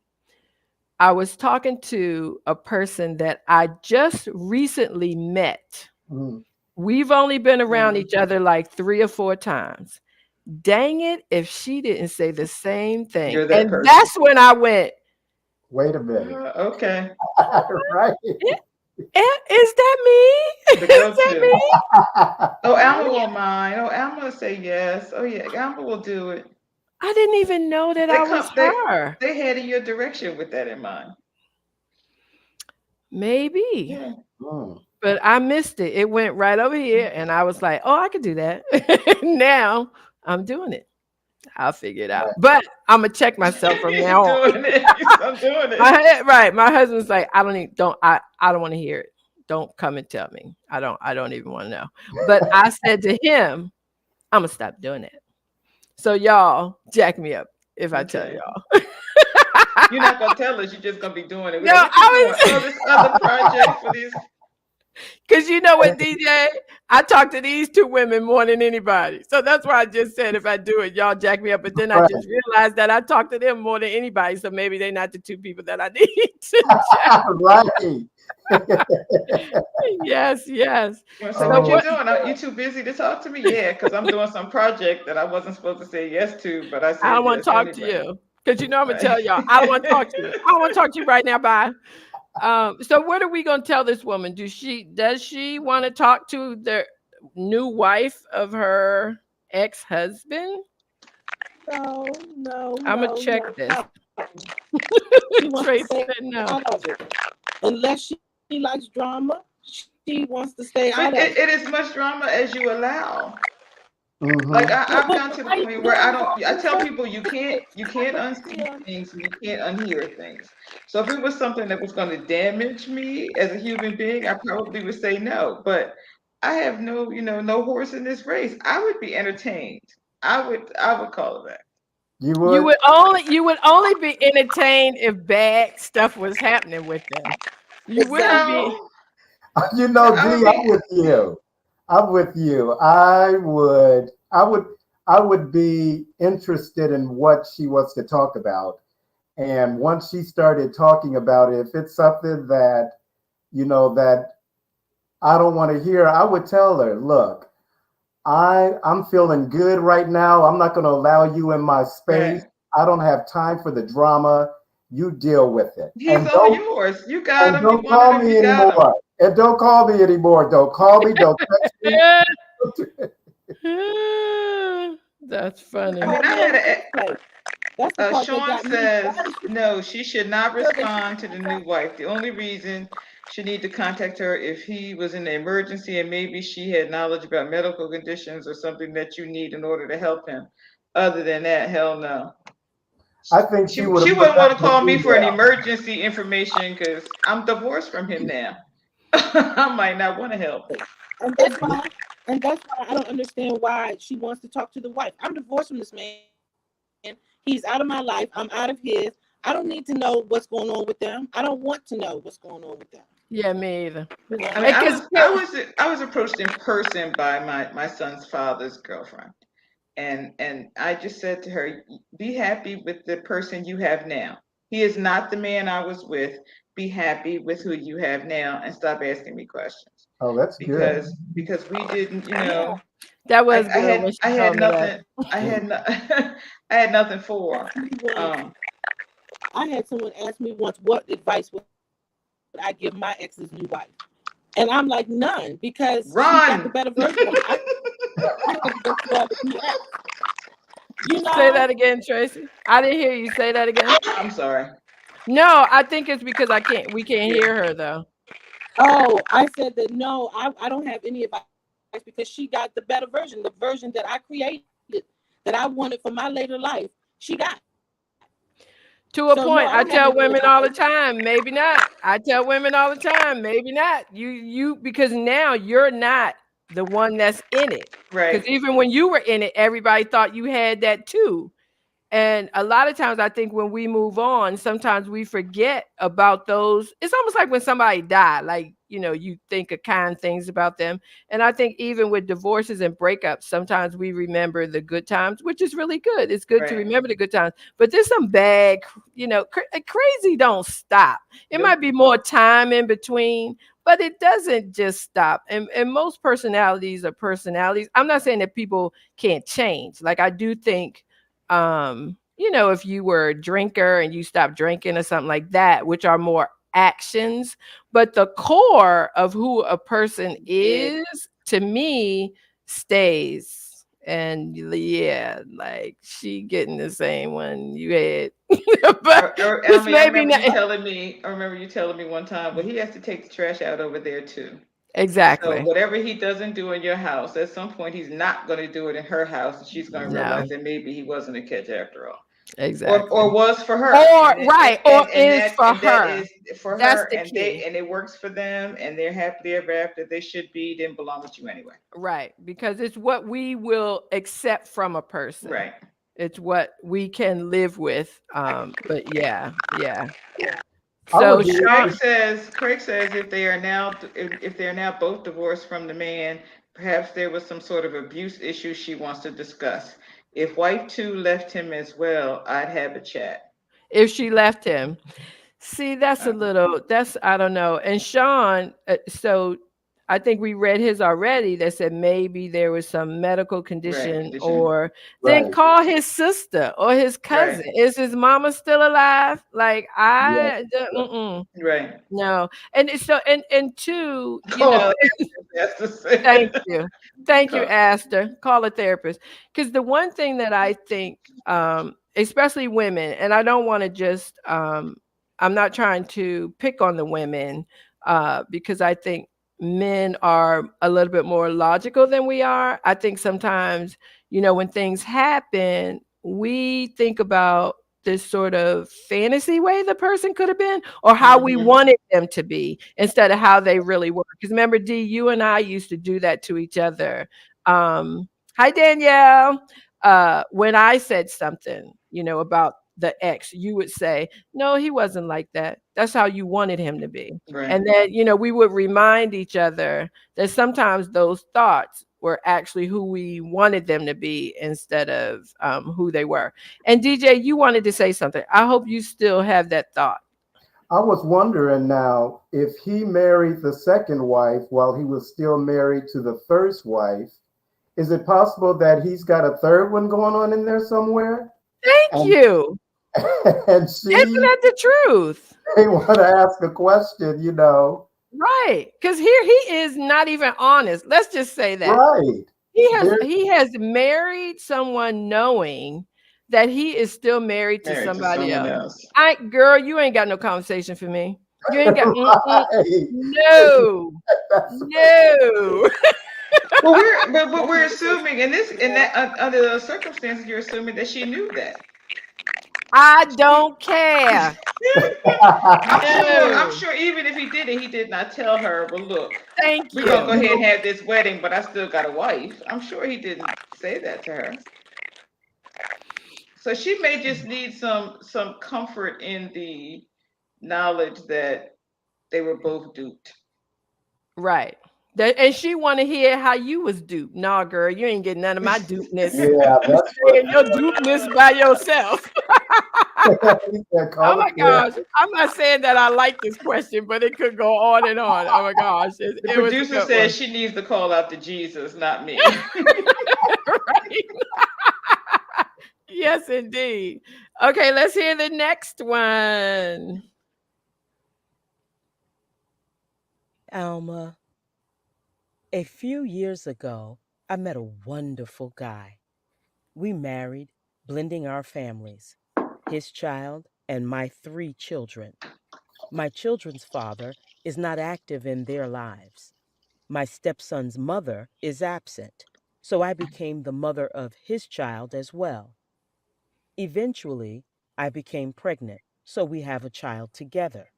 Speaker 1: I was talking to a person that I just recently met.
Speaker 5: Mm.
Speaker 1: We've only been around
Speaker 3: Mm.
Speaker 1: each other like 3 or 4 times. Dang it, if she didn't say the same thing.
Speaker 3: You're that
Speaker 1: And
Speaker 3: person.
Speaker 1: that's when I went,
Speaker 5: Wait a minute.
Speaker 3: Okay.
Speaker 5: Right.
Speaker 1: Is that me?
Speaker 3: The
Speaker 1: Is that
Speaker 3: go-to.
Speaker 1: me?
Speaker 3: Oh, Alma
Speaker 1: Yeah.
Speaker 3: won't mind. Oh, Alma will say yes. Oh yeah, Alma will do it.
Speaker 1: I didn't even know that
Speaker 3: They
Speaker 1: I was
Speaker 3: come.
Speaker 1: her.
Speaker 3: They headed your direction with that in mind.
Speaker 1: Maybe.
Speaker 3: Yeah.
Speaker 5: Mm.
Speaker 1: But I missed it. It went right over here and I was like, "Oh, I could do that." Now I'm doing it. I'll figure it out.
Speaker 5: Right.
Speaker 1: But I'm gonna check myself from
Speaker 3: He's
Speaker 1: now on.
Speaker 3: doing it. I'm doing it.
Speaker 1: Right. My husband's like, I don't need don't I don't want to hear it. Don't come and tell me. I don't even want to know. But I said to him, I'm gonna stop doing it. So y'all jack me up if I tell
Speaker 3: Okay.
Speaker 1: y'all.
Speaker 3: You're not gonna tell us. You're just gonna be doing it. We're
Speaker 1: No,
Speaker 3: like, what you doing?
Speaker 1: I
Speaker 3: Oh,
Speaker 1: was
Speaker 3: this other project for these.
Speaker 1: because you know what, DJ? I talk to these 2 women more than anybody. So that's why I just said if I do it, y'all jack me up. But then I
Speaker 5: Right.
Speaker 1: just realized that I talk to them more than anybody. So maybe they're not the 2 people that I need to jack.
Speaker 5: Right.
Speaker 1: Yes, yes.
Speaker 3: You want to say
Speaker 1: So
Speaker 3: what you
Speaker 5: Oh,
Speaker 1: what
Speaker 3: doing? Are you too busy to talk to me? Yeah, because I'm doing some project that I wasn't supposed to say yes to, but I
Speaker 1: I
Speaker 3: said
Speaker 1: don't want
Speaker 3: yes
Speaker 1: to talk to
Speaker 3: anyway.
Speaker 1: you. Because you know I'm gonna
Speaker 3: Right.
Speaker 1: tell y'all. I don't want to talk to you. I don't want to talk to you right now. Bye. So what are we gonna tell this woman? Does she want to talk to the new wife of her ex-husband?
Speaker 4: No, no,
Speaker 1: I'm gonna
Speaker 4: no,
Speaker 1: check
Speaker 4: no.
Speaker 1: this.
Speaker 4: She wants to
Speaker 1: Tracy
Speaker 4: stay
Speaker 1: said no.
Speaker 4: out of it. Unless she likes drama, she wants to stay
Speaker 3: But
Speaker 4: out of it.
Speaker 3: it is much drama as you allow. Like
Speaker 5: mm-hmm.
Speaker 3: I've gotten to the
Speaker 4: Why you
Speaker 3: point where
Speaker 4: doing
Speaker 3: I
Speaker 4: all
Speaker 3: don't. I
Speaker 4: this
Speaker 3: tell
Speaker 4: stuff?
Speaker 3: people you can't unsee
Speaker 4: Yeah.
Speaker 3: things and you can't unhear things. So if it was something that was going to damage me as a human being, I probably would say no. But I have no no horse in this race. I would be entertained. I would call it that.
Speaker 5: You
Speaker 1: You
Speaker 5: would?
Speaker 1: would only be entertained if bad stuff was happening with them. You wouldn't
Speaker 4: Exactly.
Speaker 1: be.
Speaker 3: No,
Speaker 5: You
Speaker 3: no,
Speaker 5: know,
Speaker 3: I would
Speaker 5: D, I'm
Speaker 3: be.
Speaker 5: with you. I'm with you. I would be interested in what she wants to talk about. And once she started talking about it, if it's something that, that I don't want to hear, I would tell her, look, I'm feeling good right now. I'm not going to allow you in my space.
Speaker 3: Right.
Speaker 5: I don't have time for the drama. You deal with it.
Speaker 3: He's all yours. You got
Speaker 5: And
Speaker 3: him. You
Speaker 5: don't
Speaker 3: wanted
Speaker 5: call
Speaker 3: him.
Speaker 5: me
Speaker 3: You got him.
Speaker 5: anymore. And don't call me anymore. Don't call me. Don't text me.
Speaker 1: That's
Speaker 3: I
Speaker 1: funny.
Speaker 3: mean,
Speaker 4: Called
Speaker 3: I
Speaker 4: me in
Speaker 3: had
Speaker 4: the first place. That's the part that
Speaker 3: Sean
Speaker 4: got me. Why
Speaker 3: says
Speaker 4: did she
Speaker 3: no, she should not
Speaker 4: feel that she
Speaker 3: respond to the new wife. The only reason she need to contact her if he was in an emergency and maybe she had knowledge about medical conditions or something that you need in order to help him. Other than that, hell no.
Speaker 5: I think she
Speaker 3: She
Speaker 5: would
Speaker 3: she
Speaker 5: have put
Speaker 3: wouldn't
Speaker 5: that
Speaker 3: want to
Speaker 5: in
Speaker 3: call
Speaker 5: the
Speaker 3: me for an
Speaker 5: email.
Speaker 3: emergency information because I'm divorced from him now. I might not want to help.
Speaker 4: and that's why I don't understand why she wants to talk to the wife. I'm divorced from this man. He's out of my life. I'm out of his. I don't need to know what's going on with them. I don't want to know what's going on with them.
Speaker 1: Yeah, me either.
Speaker 4: You know?
Speaker 3: I mean, I
Speaker 1: Because
Speaker 3: was I was I was approached in person by my son's father's girlfriend. And I just said to her, be happy with the person you have now. He is not the man I was with. Be happy with who you have now and stop asking me questions.
Speaker 5: Oh, that's good.
Speaker 3: Because we didn't,
Speaker 4: Yeah.
Speaker 1: that
Speaker 3: I,
Speaker 1: was
Speaker 3: I
Speaker 1: good
Speaker 3: had
Speaker 1: when she
Speaker 3: I had
Speaker 1: told me that.
Speaker 3: nothing I had no, I had nothing for her.
Speaker 4: Asked me once,
Speaker 3: Um
Speaker 4: I had someone ask me once, what advice would I give my ex's new wife? And I'm like, none, because she got the better version of me.
Speaker 3: run.
Speaker 4: I don't want to go through all the BS. You
Speaker 1: Say
Speaker 4: know?
Speaker 1: that again, Tracy. I didn't hear you say that again.
Speaker 3: I'm sorry.
Speaker 1: No, I think it's because we can't
Speaker 3: Yeah.
Speaker 1: hear her though.
Speaker 4: Oh, I said that no, I don't have any advice because she got the better version, the version that I created, that I wanted for my later life. She got. So no, I
Speaker 1: To a
Speaker 4: don't have
Speaker 1: point,
Speaker 4: any
Speaker 1: I tell
Speaker 4: advice.
Speaker 1: women all the time, maybe not. I tell women all the time, maybe not. You because now you're not the one that's in it. Because
Speaker 3: Right.
Speaker 1: even when you were in it, everybody thought you had that too. And a lot of times I think when we move on, sometimes we forget about those. It's almost like when somebody died, like, you think of kind things about them. And I think even with divorces and breakups, sometimes we remember the good times, which is really good. It's good to
Speaker 3: Right.
Speaker 1: remember the good times, but there's some bad, crazy don't stop. It
Speaker 3: Nope.
Speaker 1: might be more time in between, but it doesn't just stop. And most personalities are personalities. I'm not saying that people can't change. Like, I do think, if you were a drinker and you stopped drinking or something like that, which are more actions, but the core of who a person
Speaker 3: Yeah.
Speaker 1: is, to me, stays. And yeah, like, she getting the same one you had. But
Speaker 3: I
Speaker 1: just
Speaker 3: mean, I
Speaker 1: maybe
Speaker 3: remember
Speaker 1: not
Speaker 3: you telling me. I remember you telling me one time. Well, he has to take the trash out over there too. So
Speaker 1: exactly.
Speaker 3: whatever he doesn't do in your house, at some point he's not going to do it in her house, and she's going to realize
Speaker 1: No,
Speaker 3: that maybe he wasn't a catch after all, or
Speaker 1: exactly.
Speaker 3: was for her,
Speaker 1: Or right, or is for
Speaker 3: and that
Speaker 1: her.
Speaker 3: is for
Speaker 1: That's
Speaker 3: her,
Speaker 1: the
Speaker 3: and they
Speaker 1: key.
Speaker 3: and it works for them, and they're happily ever after. They should be. Didn't belong with you anyway.
Speaker 1: Right, because it's what we will accept from a person.
Speaker 3: Right.
Speaker 1: It's what we can live with. But yeah, yeah.
Speaker 5: I
Speaker 1: So
Speaker 5: would be
Speaker 1: Sean,
Speaker 3: Craig says if they are now both divorced from the man, perhaps there was some sort of abuse issue she wants to discuss. If wife two left him as well, I'd have a chat.
Speaker 1: if she left him, see, that's a
Speaker 3: Uh,
Speaker 1: little, that's, I don't know. And Sean, so I think we read his already that said maybe there was some medical
Speaker 3: right,
Speaker 1: condition,
Speaker 3: condition.
Speaker 1: or then
Speaker 5: right.
Speaker 1: call his sister or his
Speaker 3: Right,
Speaker 1: cousin. Is his mama still alive? Like,
Speaker 5: Yeah.
Speaker 1: mm-mm,
Speaker 3: right.
Speaker 1: no. And so, and two,
Speaker 3: Call that's the
Speaker 1: thank
Speaker 3: same.
Speaker 1: you. Thank you,
Speaker 3: Call.
Speaker 1: Aster. Call a therapist. Because the one thing that I think, especially women, and I don't want to just, I'm not trying to pick on the women, because I think men are a little bit more logical than we are. I think sometimes, when things happen, we think about this sort of fantasy way the person could have been, or how we
Speaker 3: Hmm.
Speaker 1: wanted them to be, instead of how they really were. Because remember, D, you and I used to do that to each other. Um, Hi, Danielle. When I said something, about the ex, you would say, no, he wasn't like that. That's how you wanted him to be.
Speaker 3: Right.
Speaker 1: And then, we would remind each other that sometimes those thoughts were actually who we wanted them to be, instead of who they were. And DJ, you wanted to say something. I hope you still have that thought.
Speaker 5: I was wondering now if he married the second wife while he was still married to the first wife, is it possible that he's got a third one going on in there somewhere?
Speaker 1: Thank
Speaker 5: And
Speaker 1: you.
Speaker 5: and
Speaker 1: Isn't
Speaker 5: she
Speaker 1: that the truth?
Speaker 5: they want to ask a question,
Speaker 1: Right. Because here he is not even honest. Let's just say that.
Speaker 5: right.
Speaker 1: He has
Speaker 5: There
Speaker 1: he has married someone knowing that he is still married to
Speaker 3: Married to
Speaker 1: somebody
Speaker 3: someone
Speaker 1: else.
Speaker 3: else.
Speaker 1: Girl, you ain't got no conversation for me. You ain't got
Speaker 5: right.
Speaker 1: no.
Speaker 5: That's
Speaker 1: No.
Speaker 3: Well, we're assuming in this in that under those circumstances, you're assuming that she knew that.
Speaker 1: I don't care.
Speaker 3: I'm
Speaker 1: No.
Speaker 3: sure even if he did it, he did not tell her, well, look,
Speaker 1: Thank
Speaker 3: we're gonna go
Speaker 1: you.
Speaker 3: ahead and have this wedding, but I still got a wife. I'm sure he didn't say that to her. So she may just need some comfort in the knowledge that they were both duped.
Speaker 1: Right. And she want to hear how you was duped. Nah, girl, you ain't getting none of my dupeness.
Speaker 5: yeah,
Speaker 1: You
Speaker 5: that's what
Speaker 1: stay in your dupeness by yourself.
Speaker 5: he said.
Speaker 1: Oh
Speaker 5: Call
Speaker 1: my
Speaker 5: it there.
Speaker 1: gosh. I'm not saying that I like this question, but it could go on and on. Oh my gosh. It,
Speaker 3: The
Speaker 1: it was a
Speaker 3: producer
Speaker 1: good
Speaker 3: says
Speaker 1: one.
Speaker 3: she needs to call out to Jesus, not me.
Speaker 1: Right. Yes, indeed. Okay, let's hear the next one.
Speaker 6: Alma, a few years ago, I met a wonderful guy. We married, blending our families, his child and my three children. My children's father is not active in their lives. My stepson's mother is absent, so I became the mother of his child as well. Eventually, I became pregnant, so we have a child together.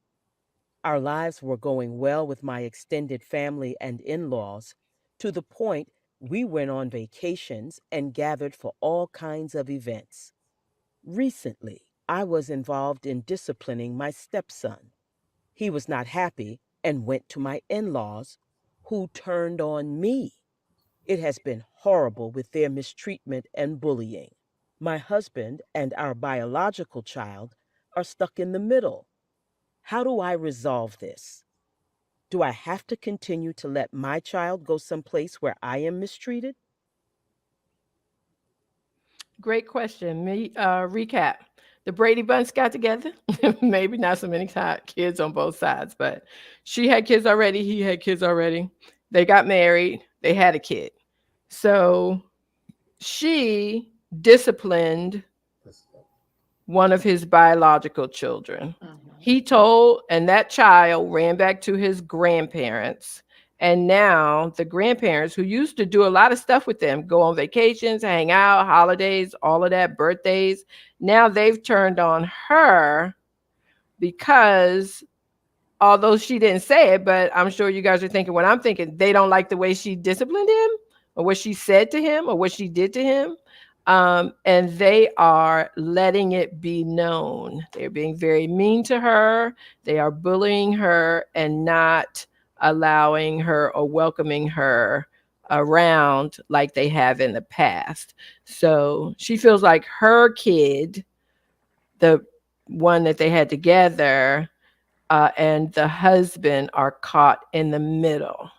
Speaker 6: Our lives were going well with my extended family and in laws, to the point we went on vacations and gathered for all kinds of events. Recently, I was involved in disciplining my stepson. He was not happy and went to my in laws, who turned on me. It has been horrible with their mistreatment and bullying. My husband and our biological child are stuck in the middle. How do I resolve this? Do I have to continue to let my child go someplace where I am mistreated?
Speaker 1: Great question. Me recap. The Brady Bunch got together. Maybe not so many kids on both sides, but she had kids already. He had kids already. They got married. They had a kid. So she disciplined one of his biological children.
Speaker 3: Mhm.
Speaker 1: He told, and that child ran back to his grandparents. And now the grandparents, who used to do a lot of stuff with them, go on vacations, hang out, holidays, all of that, birthdays, now they've turned on her because, although she didn't say it, but I'm sure you guys are thinking what I'm thinking. They don't like the way she disciplined him, or what she said to him, or what she did to him. And they are letting it be known. They're being very mean to her. They are bullying her and not allowing her or welcoming her around like they have in the past. So she feels like her kid, the one that they had together, and the husband are caught in the middle.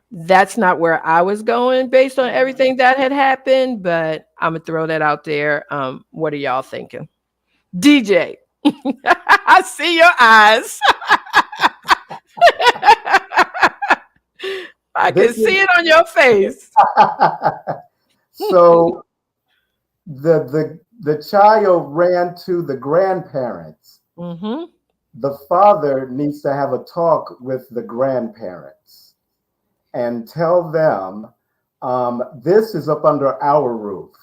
Speaker 1: That's not where I was going based on
Speaker 3: Mhm.
Speaker 1: everything that had happened, but I'm gonna throw that out there. What are y'all thinking? DJ, I see your eyes. I can
Speaker 5: This
Speaker 1: see
Speaker 5: is
Speaker 1: it on your face.
Speaker 5: so the child ran to the grandparents.
Speaker 1: Mm-hmm.
Speaker 5: The father needs to have a talk with the grandparents and tell them, this is up under our roof.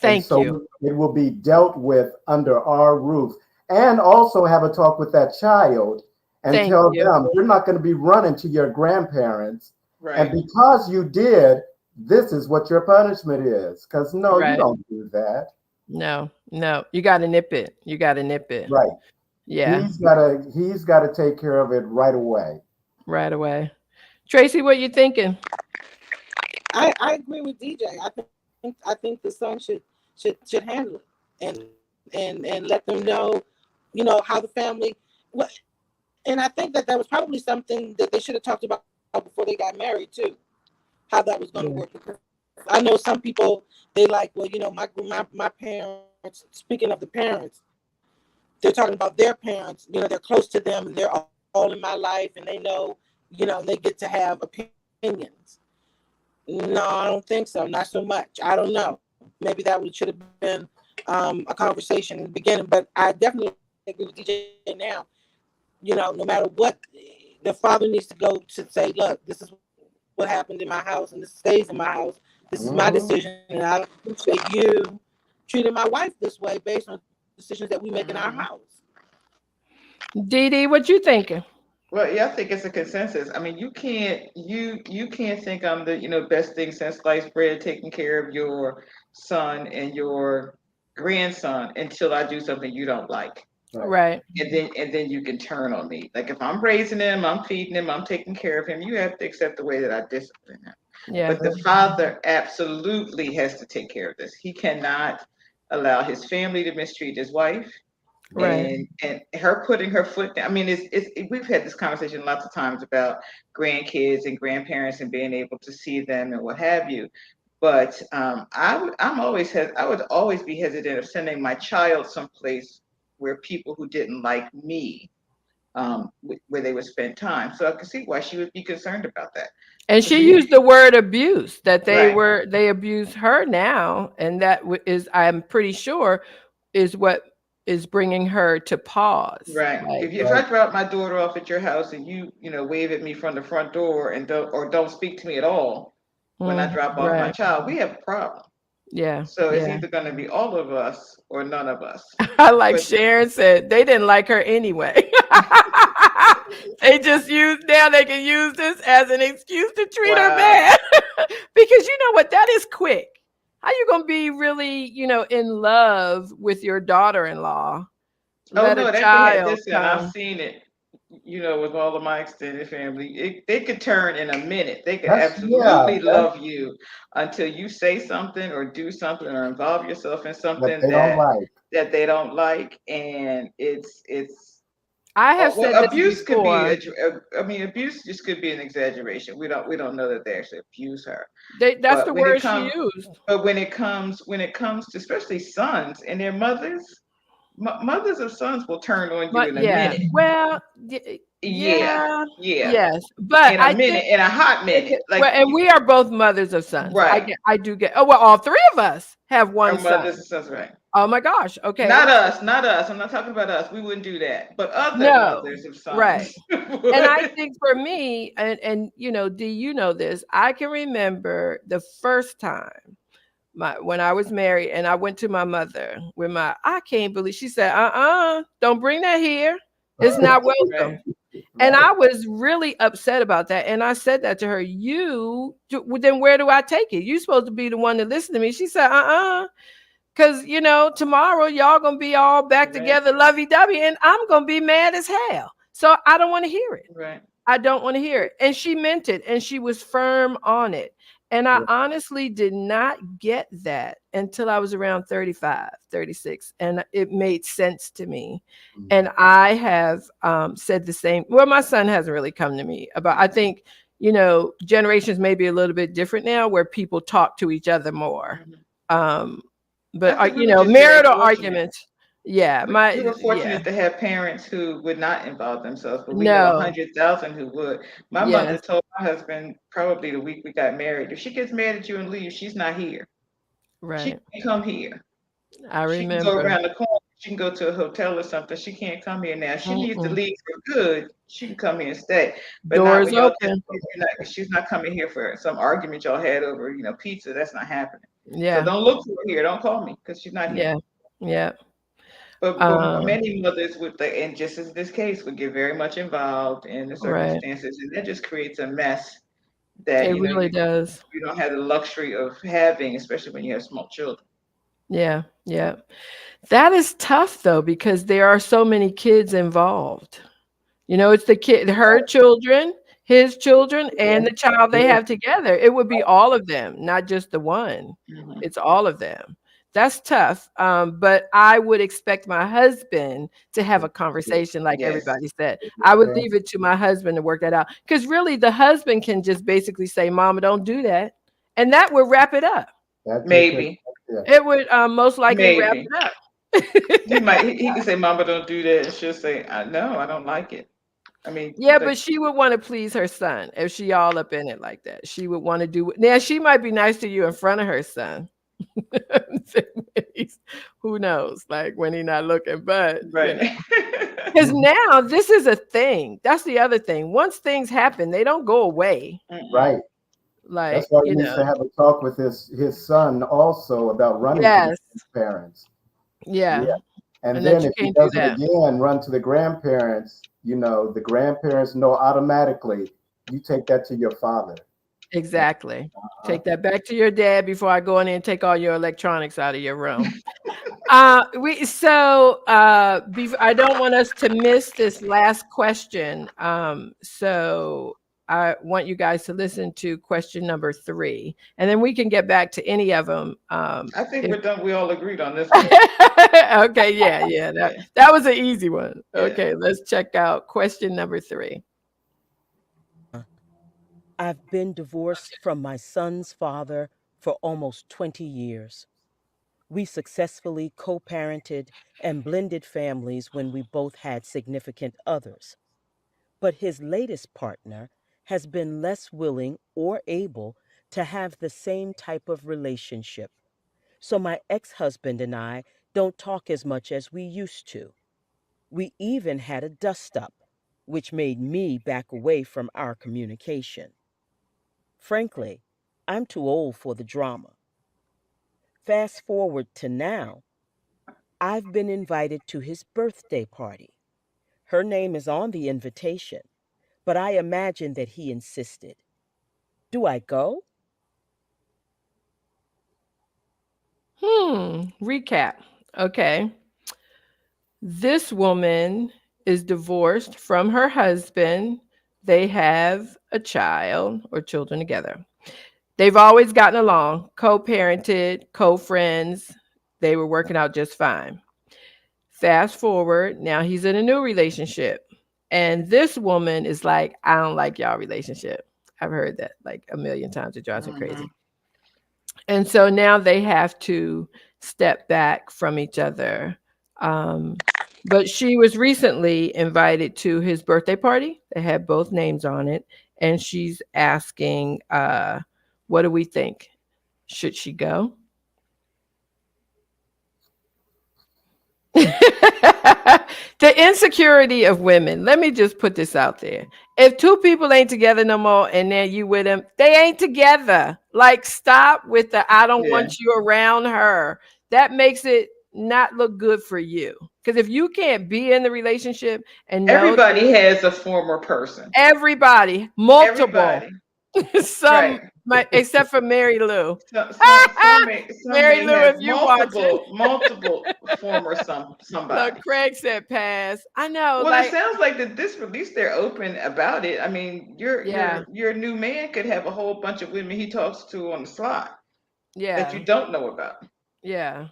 Speaker 5: And
Speaker 1: Thank you.
Speaker 5: so it will be dealt with under our roof. And also have a talk with that child and
Speaker 1: Thank
Speaker 5: tell
Speaker 1: you.
Speaker 5: them you're not going to be running to your grandparents. And
Speaker 3: Right.
Speaker 5: because you did, this is what your punishment is. Because no, you
Speaker 1: Right.
Speaker 5: don't do that.
Speaker 1: No, no. You got to nip it. You got to nip it.
Speaker 5: Right.
Speaker 1: Yeah,
Speaker 5: He's gotta take care of it right away.
Speaker 1: right away. Tracy, what you thinking?
Speaker 4: I agree with DJ. I think the son should handle it and let them know, how the family. What, and I think that was probably something that they should have talked about before they got married too. How that was going to
Speaker 1: Yeah.
Speaker 4: work. Because I know some people, they like, well, my parents. Speaking of the parents, they're talking about their parents. They're close to them. They're all in my life, and they know, they get to have opinions. No, I don't think so. Not so much. I don't know. Maybe that should have been a conversation in the beginning. But I definitely agree with DJ now. No matter what, the father needs to go to say, look, this is what happened in my house, and this stays in my house. This is my decision, and I don't
Speaker 5: Hmm.
Speaker 4: appreciate you treating my wife this way based on decisions that we make in our house.
Speaker 3: Mhm.
Speaker 1: Dee Dee, what you thinking?
Speaker 3: Well, yeah, I think it's a consensus. I mean, you can't think I'm the best thing since sliced bread taking care of your son and your grandson until I do something you don't like.
Speaker 5: Right.
Speaker 1: Right.
Speaker 3: And then you can turn on me. Like if I'm raising him, I'm feeding him, I'm taking care of him, you have to accept the way that I discipline him.
Speaker 1: Yeah.
Speaker 3: But the father absolutely has to take care of this. He cannot allow his family to mistreat his wife,
Speaker 1: Right.
Speaker 3: and her putting her foot down. I mean, we've had this conversation lots of times about grandkids and grandparents and being able to see them and what have you. But I would always be hesitant of sending my child someplace where people who didn't like me, where they would spend time. So I can see why she would be concerned about that.
Speaker 1: And
Speaker 3: So
Speaker 1: she
Speaker 3: you,
Speaker 1: used the word abuse, that
Speaker 3: right,
Speaker 1: they abuse her now, and that is, I'm pretty sure, is what is bringing her to pause.
Speaker 3: right.
Speaker 1: Like,
Speaker 3: If
Speaker 5: Right.
Speaker 3: I drop my daughter off at your house and wave at me from the front door and don't speak to me at all when I drop off my
Speaker 1: right.
Speaker 3: child, we have a problem.
Speaker 1: Yeah.
Speaker 3: So it's
Speaker 1: Yeah.
Speaker 3: either going to be all of us or none of us.
Speaker 1: I like
Speaker 3: But
Speaker 1: Sharon said, they didn't like her anyway. They just now they can use this as an excuse to treat her
Speaker 3: wow,
Speaker 1: bad. Because you know what? That is quick. How you gonna be really, in love with your daughter-in-law?
Speaker 3: Oh
Speaker 1: Let a
Speaker 3: no, that could
Speaker 1: child
Speaker 3: listen. I've
Speaker 1: come.
Speaker 3: seen it. With all of my extended family, they could turn in a minute. They could
Speaker 5: That's yeah.
Speaker 3: absolutely love you until you say something or do something or involve yourself in
Speaker 5: That
Speaker 3: something
Speaker 5: they don't
Speaker 3: that
Speaker 5: like.
Speaker 3: they don't like, and it's
Speaker 1: I have
Speaker 3: well,
Speaker 1: said this
Speaker 3: abuse could be.
Speaker 1: before.
Speaker 3: I mean, abuse just could be an exaggeration. We don't know that they actually abuse her,
Speaker 1: That's the
Speaker 3: but
Speaker 1: word she used.
Speaker 3: when it comes to especially sons and their mothers, mothers of sons will turn on you
Speaker 1: But
Speaker 3: in a
Speaker 1: yeah,
Speaker 3: minute.
Speaker 1: well,
Speaker 3: Yeah,
Speaker 1: yeah,
Speaker 3: yeah.
Speaker 1: yes, but
Speaker 3: In a
Speaker 1: I think
Speaker 3: minute, in a hot minute.
Speaker 1: well,
Speaker 3: Like,
Speaker 1: and we are both mothers of sons.
Speaker 3: right.
Speaker 1: I do get. Oh well, all three of us have
Speaker 3: Our
Speaker 1: one son.
Speaker 3: mothers and sons, right.
Speaker 1: Oh my gosh. Okay.
Speaker 3: Not us, not us. I'm not talking about us. We wouldn't do that. But other
Speaker 1: No.
Speaker 3: mothers of
Speaker 1: Right.
Speaker 3: sons
Speaker 1: And I
Speaker 3: would.
Speaker 1: think for me, and D, you know this, I can remember the first time when I was married and I went to my mother with I can't believe she said, don't bring that here. It's not welcome.
Speaker 3: Right,
Speaker 1: And
Speaker 5: Right.
Speaker 1: I was really upset about that. And I said that to her, well, then where do I take it? You're supposed to be the one to listen to me. She said, because, tomorrow y'all going to be all back
Speaker 3: right,
Speaker 1: together lovey dovey and I'm going to be mad as hell. So I don't want to hear it.
Speaker 3: right.
Speaker 1: I don't want to hear it. And she meant it and she was firm on it. And I
Speaker 5: Yeah.
Speaker 1: honestly did not get that until I was around 35, 36, and it made sense to me. And
Speaker 5: Mhm.
Speaker 1: I have said the same. Well, my son hasn't really come to me about, I think, generations may be a little bit different now where people talk to each other more.
Speaker 3: Mhm.
Speaker 1: Um,
Speaker 3: I
Speaker 1: but,
Speaker 3: think we were just very
Speaker 1: marital
Speaker 3: fortunate.
Speaker 1: arguments. Yeah.
Speaker 3: We were
Speaker 1: Yeah.
Speaker 3: fortunate to have parents who would not involve themselves, but we know a
Speaker 1: No.
Speaker 3: 100,000 who would. My mother
Speaker 1: Yes.
Speaker 3: told my husband probably the week we got married, if she gets mad at you and leaves, she's not here. She
Speaker 1: Right.
Speaker 3: can't come here.
Speaker 1: I
Speaker 3: She can go
Speaker 1: remember.
Speaker 3: around the corner. She can go to a hotel or something. She can't come here now. She needs to
Speaker 1: Mm-mm.
Speaker 3: leave for good. She can come here and stay, but not
Speaker 1: Doors
Speaker 3: when y'all get.
Speaker 1: open.
Speaker 3: You're not, she's not coming here for some argument y'all had over, pizza. That's not happening. So
Speaker 1: Yeah.
Speaker 3: don't look for her here. Don't call me because she's not here.
Speaker 1: Yeah. Yeah.
Speaker 3: But
Speaker 1: Um,
Speaker 3: many mothers would, and just as this case, would get very much involved in the
Speaker 1: right.
Speaker 3: circumstances, and that just creates a mess that
Speaker 1: It really does.
Speaker 3: you don't have the luxury of having, especially when you have small children.
Speaker 1: Yeah. Yeah. That is tough though, because there are so many kids involved. It's the kid, her children, his children, and the child they
Speaker 5: Yeah.
Speaker 1: have together. It would be all of them, not just the one.
Speaker 3: Hmm.
Speaker 1: It's all of them. That's tough. But I would expect my husband to have a conversation, like
Speaker 3: Yes.
Speaker 1: everybody said. I would leave it to my husband to work that out. Because really, the husband can just basically say, Mama, don't do that. And that would wrap it up.
Speaker 5: That take care.
Speaker 3: Maybe.
Speaker 5: Yeah.
Speaker 1: It would most likely wrap
Speaker 3: Maybe.
Speaker 1: it up.
Speaker 3: He could say, "Mama, don't do that," and she'll say, "No, I don't like it." I mean,
Speaker 1: Yeah,
Speaker 3: like,
Speaker 1: but she would want to please her son if she all up in it like that. She would want to do now. She might be nice to you in front of her son. Who knows? Like when he's not looking, but
Speaker 3: right.
Speaker 1: because now this is a thing. That's the other thing. Once things happen, they don't go away.
Speaker 3: Mm-mm.
Speaker 5: Right. That's
Speaker 1: Like
Speaker 5: why he needs to have a talk with his son also about running to the
Speaker 1: yes,
Speaker 5: grandparents.
Speaker 1: yeah,
Speaker 5: Yeah. And
Speaker 1: and that
Speaker 5: then
Speaker 1: you
Speaker 5: if he
Speaker 1: can't do
Speaker 5: does it
Speaker 1: that.
Speaker 5: again, run to the grandparents, the grandparents know automatically you take that to your father.
Speaker 1: Exactly.
Speaker 5: Uh,
Speaker 1: Take that back to your dad before I go in there and take all your electronics out of your room. I don't want us to miss this last question. So I want you guys to listen to question number 3, and then we can get back to any of them.
Speaker 3: I think
Speaker 1: If
Speaker 3: we're done. We all agreed on this one.
Speaker 1: okay, yeah, that
Speaker 3: Yeah,
Speaker 1: that was an easy one.
Speaker 3: yeah.
Speaker 1: Okay, let's check out question number 3.
Speaker 6: I've been divorced from my son's father for almost 20 years. We successfully co parented and blended families when we both had significant others. But his latest partner has been less willing or able to have the same type of relationship. So my ex husband and I don't talk as much as we used to. We even had a dust up, which made me back away from our communication. Frankly, I'm too old for the drama. Fast forward to now, I've been invited to his birthday party. Her name is on the invitation, but I imagine that he insisted. Do I go?
Speaker 1: Recap. Okay. This woman is divorced from her husband. They have a child or children together. They've always gotten along, co parented, co friends. They were working out just fine. Fast forward, now he's in a new relationship. And this woman is like, I don't like y'all relationship. I've heard that like a million times. It drives me
Speaker 3: Hmm.
Speaker 1: crazy. And so now they have to step back from each other. Um, but she was recently invited to his birthday party. They had both names on it. And she's asking, what do we think? Should she go? The insecurity of women. Let me just put this out there. If two people ain't together no more and then you with them, they ain't together. Like, stop with the I don't
Speaker 3: Yeah.
Speaker 1: want you around her. That makes it not look good for you. Because if you can't be in the relationship and know that
Speaker 3: Everybody has a former person.
Speaker 1: everybody, multiple,
Speaker 3: Everybody.
Speaker 1: some
Speaker 3: Right.
Speaker 1: might, except for Mary Lou.
Speaker 3: Some
Speaker 1: Mary
Speaker 3: may
Speaker 1: Lou,
Speaker 3: have
Speaker 1: if you watching.
Speaker 3: multiple former
Speaker 1: Look,
Speaker 3: somebody.
Speaker 1: Craig said pass. I know,
Speaker 3: Well, it
Speaker 1: like,
Speaker 3: sounds like that this at least they're open about it. I mean,
Speaker 1: yeah,
Speaker 3: your new man could have a whole bunch of women he talks to on the slide that
Speaker 1: yeah.
Speaker 3: you don't know about.
Speaker 1: Yeah.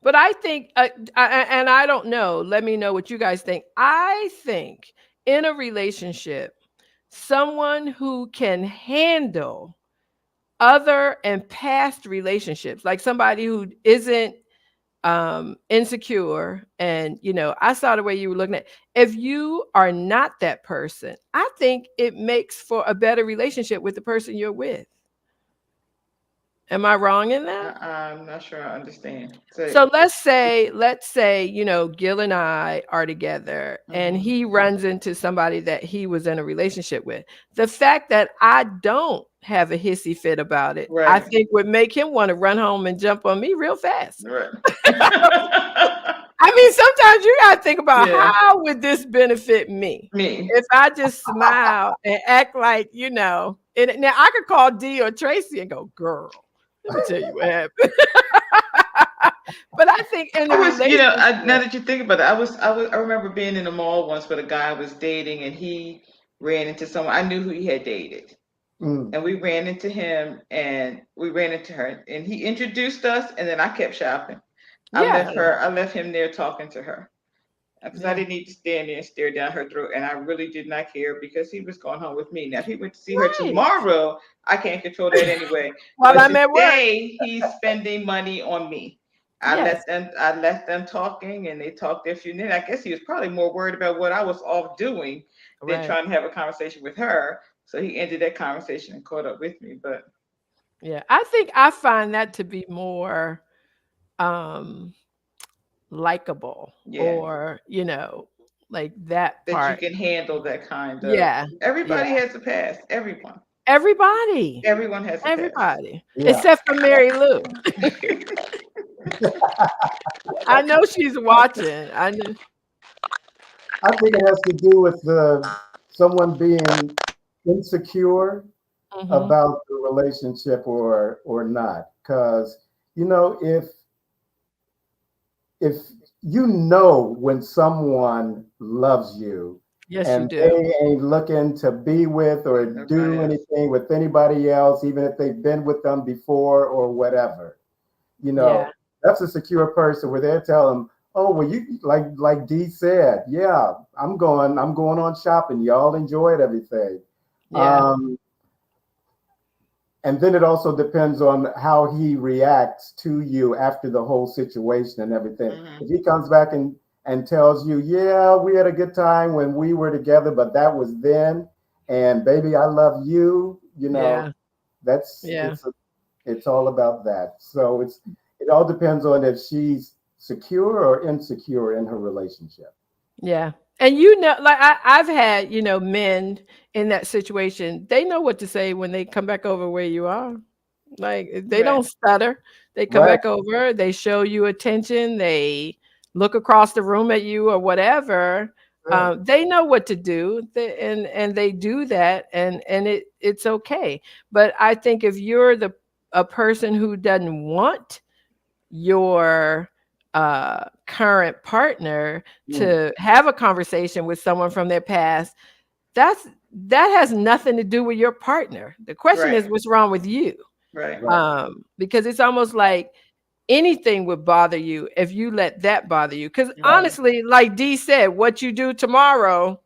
Speaker 1: But I think, and I don't know, let me know what you guys think. I think in a relationship, someone who can handle other and past relationships, like somebody who isn't insecure, and I saw the way you were looking at. If you are not that person, I think it makes for a better relationship with the person you're with. Am I wrong in that?
Speaker 3: I'm not sure I understand. Say,
Speaker 1: So let's say, Gil and I are together and
Speaker 3: hmm
Speaker 1: he runs into somebody that he was in a relationship with. The fact that I don't have a hissy fit about it, I
Speaker 3: right,
Speaker 1: think would make him want to run home and jump on me real fast.
Speaker 3: right.
Speaker 1: I mean, sometimes you gotta think about
Speaker 3: Yeah,
Speaker 1: how would this benefit me
Speaker 3: me.
Speaker 1: if I just smile and act like, and now I could call D or Tracy and go, girl, let me tell you what happened. But I think in
Speaker 3: I
Speaker 1: a
Speaker 3: was, now
Speaker 1: relationship,
Speaker 3: that you think about it, I remember being in the mall once with a guy I was dating, and he ran into someone I knew who he had dated,
Speaker 5: Mm.
Speaker 3: and we ran into him, and we ran into her, and he introduced us, and then I kept shopping.
Speaker 1: yeah,
Speaker 3: I left him there talking to her because I
Speaker 1: yeah,
Speaker 3: didn't need to stand there and stare down her throat, and I really did not care because he was going home with me. Now, if he went to see her
Speaker 1: right.
Speaker 3: tomorrow, I can't control that anyway.
Speaker 1: While
Speaker 3: But
Speaker 1: I'm at work,
Speaker 3: today, he's spending money on me.
Speaker 1: yes,
Speaker 3: I let them talking, and they talked their few minutes. I guess he was probably more worried about what I was off doing than
Speaker 1: right,
Speaker 3: trying to have a conversation with her. So he ended that conversation and caught up with me. But
Speaker 1: yeah. I think I find that to be more um likable,
Speaker 3: yeah,
Speaker 1: or like that
Speaker 3: that you
Speaker 1: part.
Speaker 3: can handle that kind of.
Speaker 1: Yeah, yeah.
Speaker 3: Everybody has a past.
Speaker 1: Everybody,
Speaker 3: Everyone has a past.
Speaker 1: everybody,
Speaker 5: Yeah,
Speaker 1: except for Mary Lou. I know she's watching. I know.
Speaker 5: I think it has to do with someone being insecure
Speaker 1: Hmm.
Speaker 5: about the relationship or not. Because if you know when someone loves you
Speaker 1: Yes, you
Speaker 5: and
Speaker 1: do.
Speaker 5: they ain't looking to be with or
Speaker 3: Everybody
Speaker 5: do
Speaker 3: else.
Speaker 5: anything with anybody else, even if they've been with them before or whatever, you
Speaker 1: Yeah,
Speaker 5: know, that's a secure person where they're telling, oh, well, you like Dee said, yeah, I'm going on shopping. Y'all enjoyed everything.
Speaker 1: yeah,
Speaker 5: Um, and then it also depends on how he reacts to you after the whole situation and everything.
Speaker 3: Hmm
Speaker 5: If he comes back and tells you, yeah, we had a good time when we were together, but that was then, and baby, I love you,
Speaker 1: yeah,
Speaker 5: that's
Speaker 1: yeah,
Speaker 5: it's all about that. So it all depends on if she's secure or insecure in her relationship.
Speaker 1: yeah. And like I've had, men in that situation. They know what to say when they come back over where you are. Like, they
Speaker 3: Right.
Speaker 1: don't stutter. They come
Speaker 5: Right,
Speaker 1: back over, they show you attention, they look across the room at you or whatever.
Speaker 5: right.
Speaker 1: They know what to do, and they do that, and it's okay. But I think if you're the a person who doesn't want your current partner
Speaker 5: Mm.
Speaker 1: to have a conversation with someone from their past, that's that has nothing to do with your partner. The question is
Speaker 3: Right.
Speaker 1: what's wrong with you?
Speaker 3: Right.
Speaker 5: Right.
Speaker 1: Because it's almost like anything would bother you if you let that bother you. Because
Speaker 3: Hmm.
Speaker 1: honestly, like Dee said, what you do tomorrow,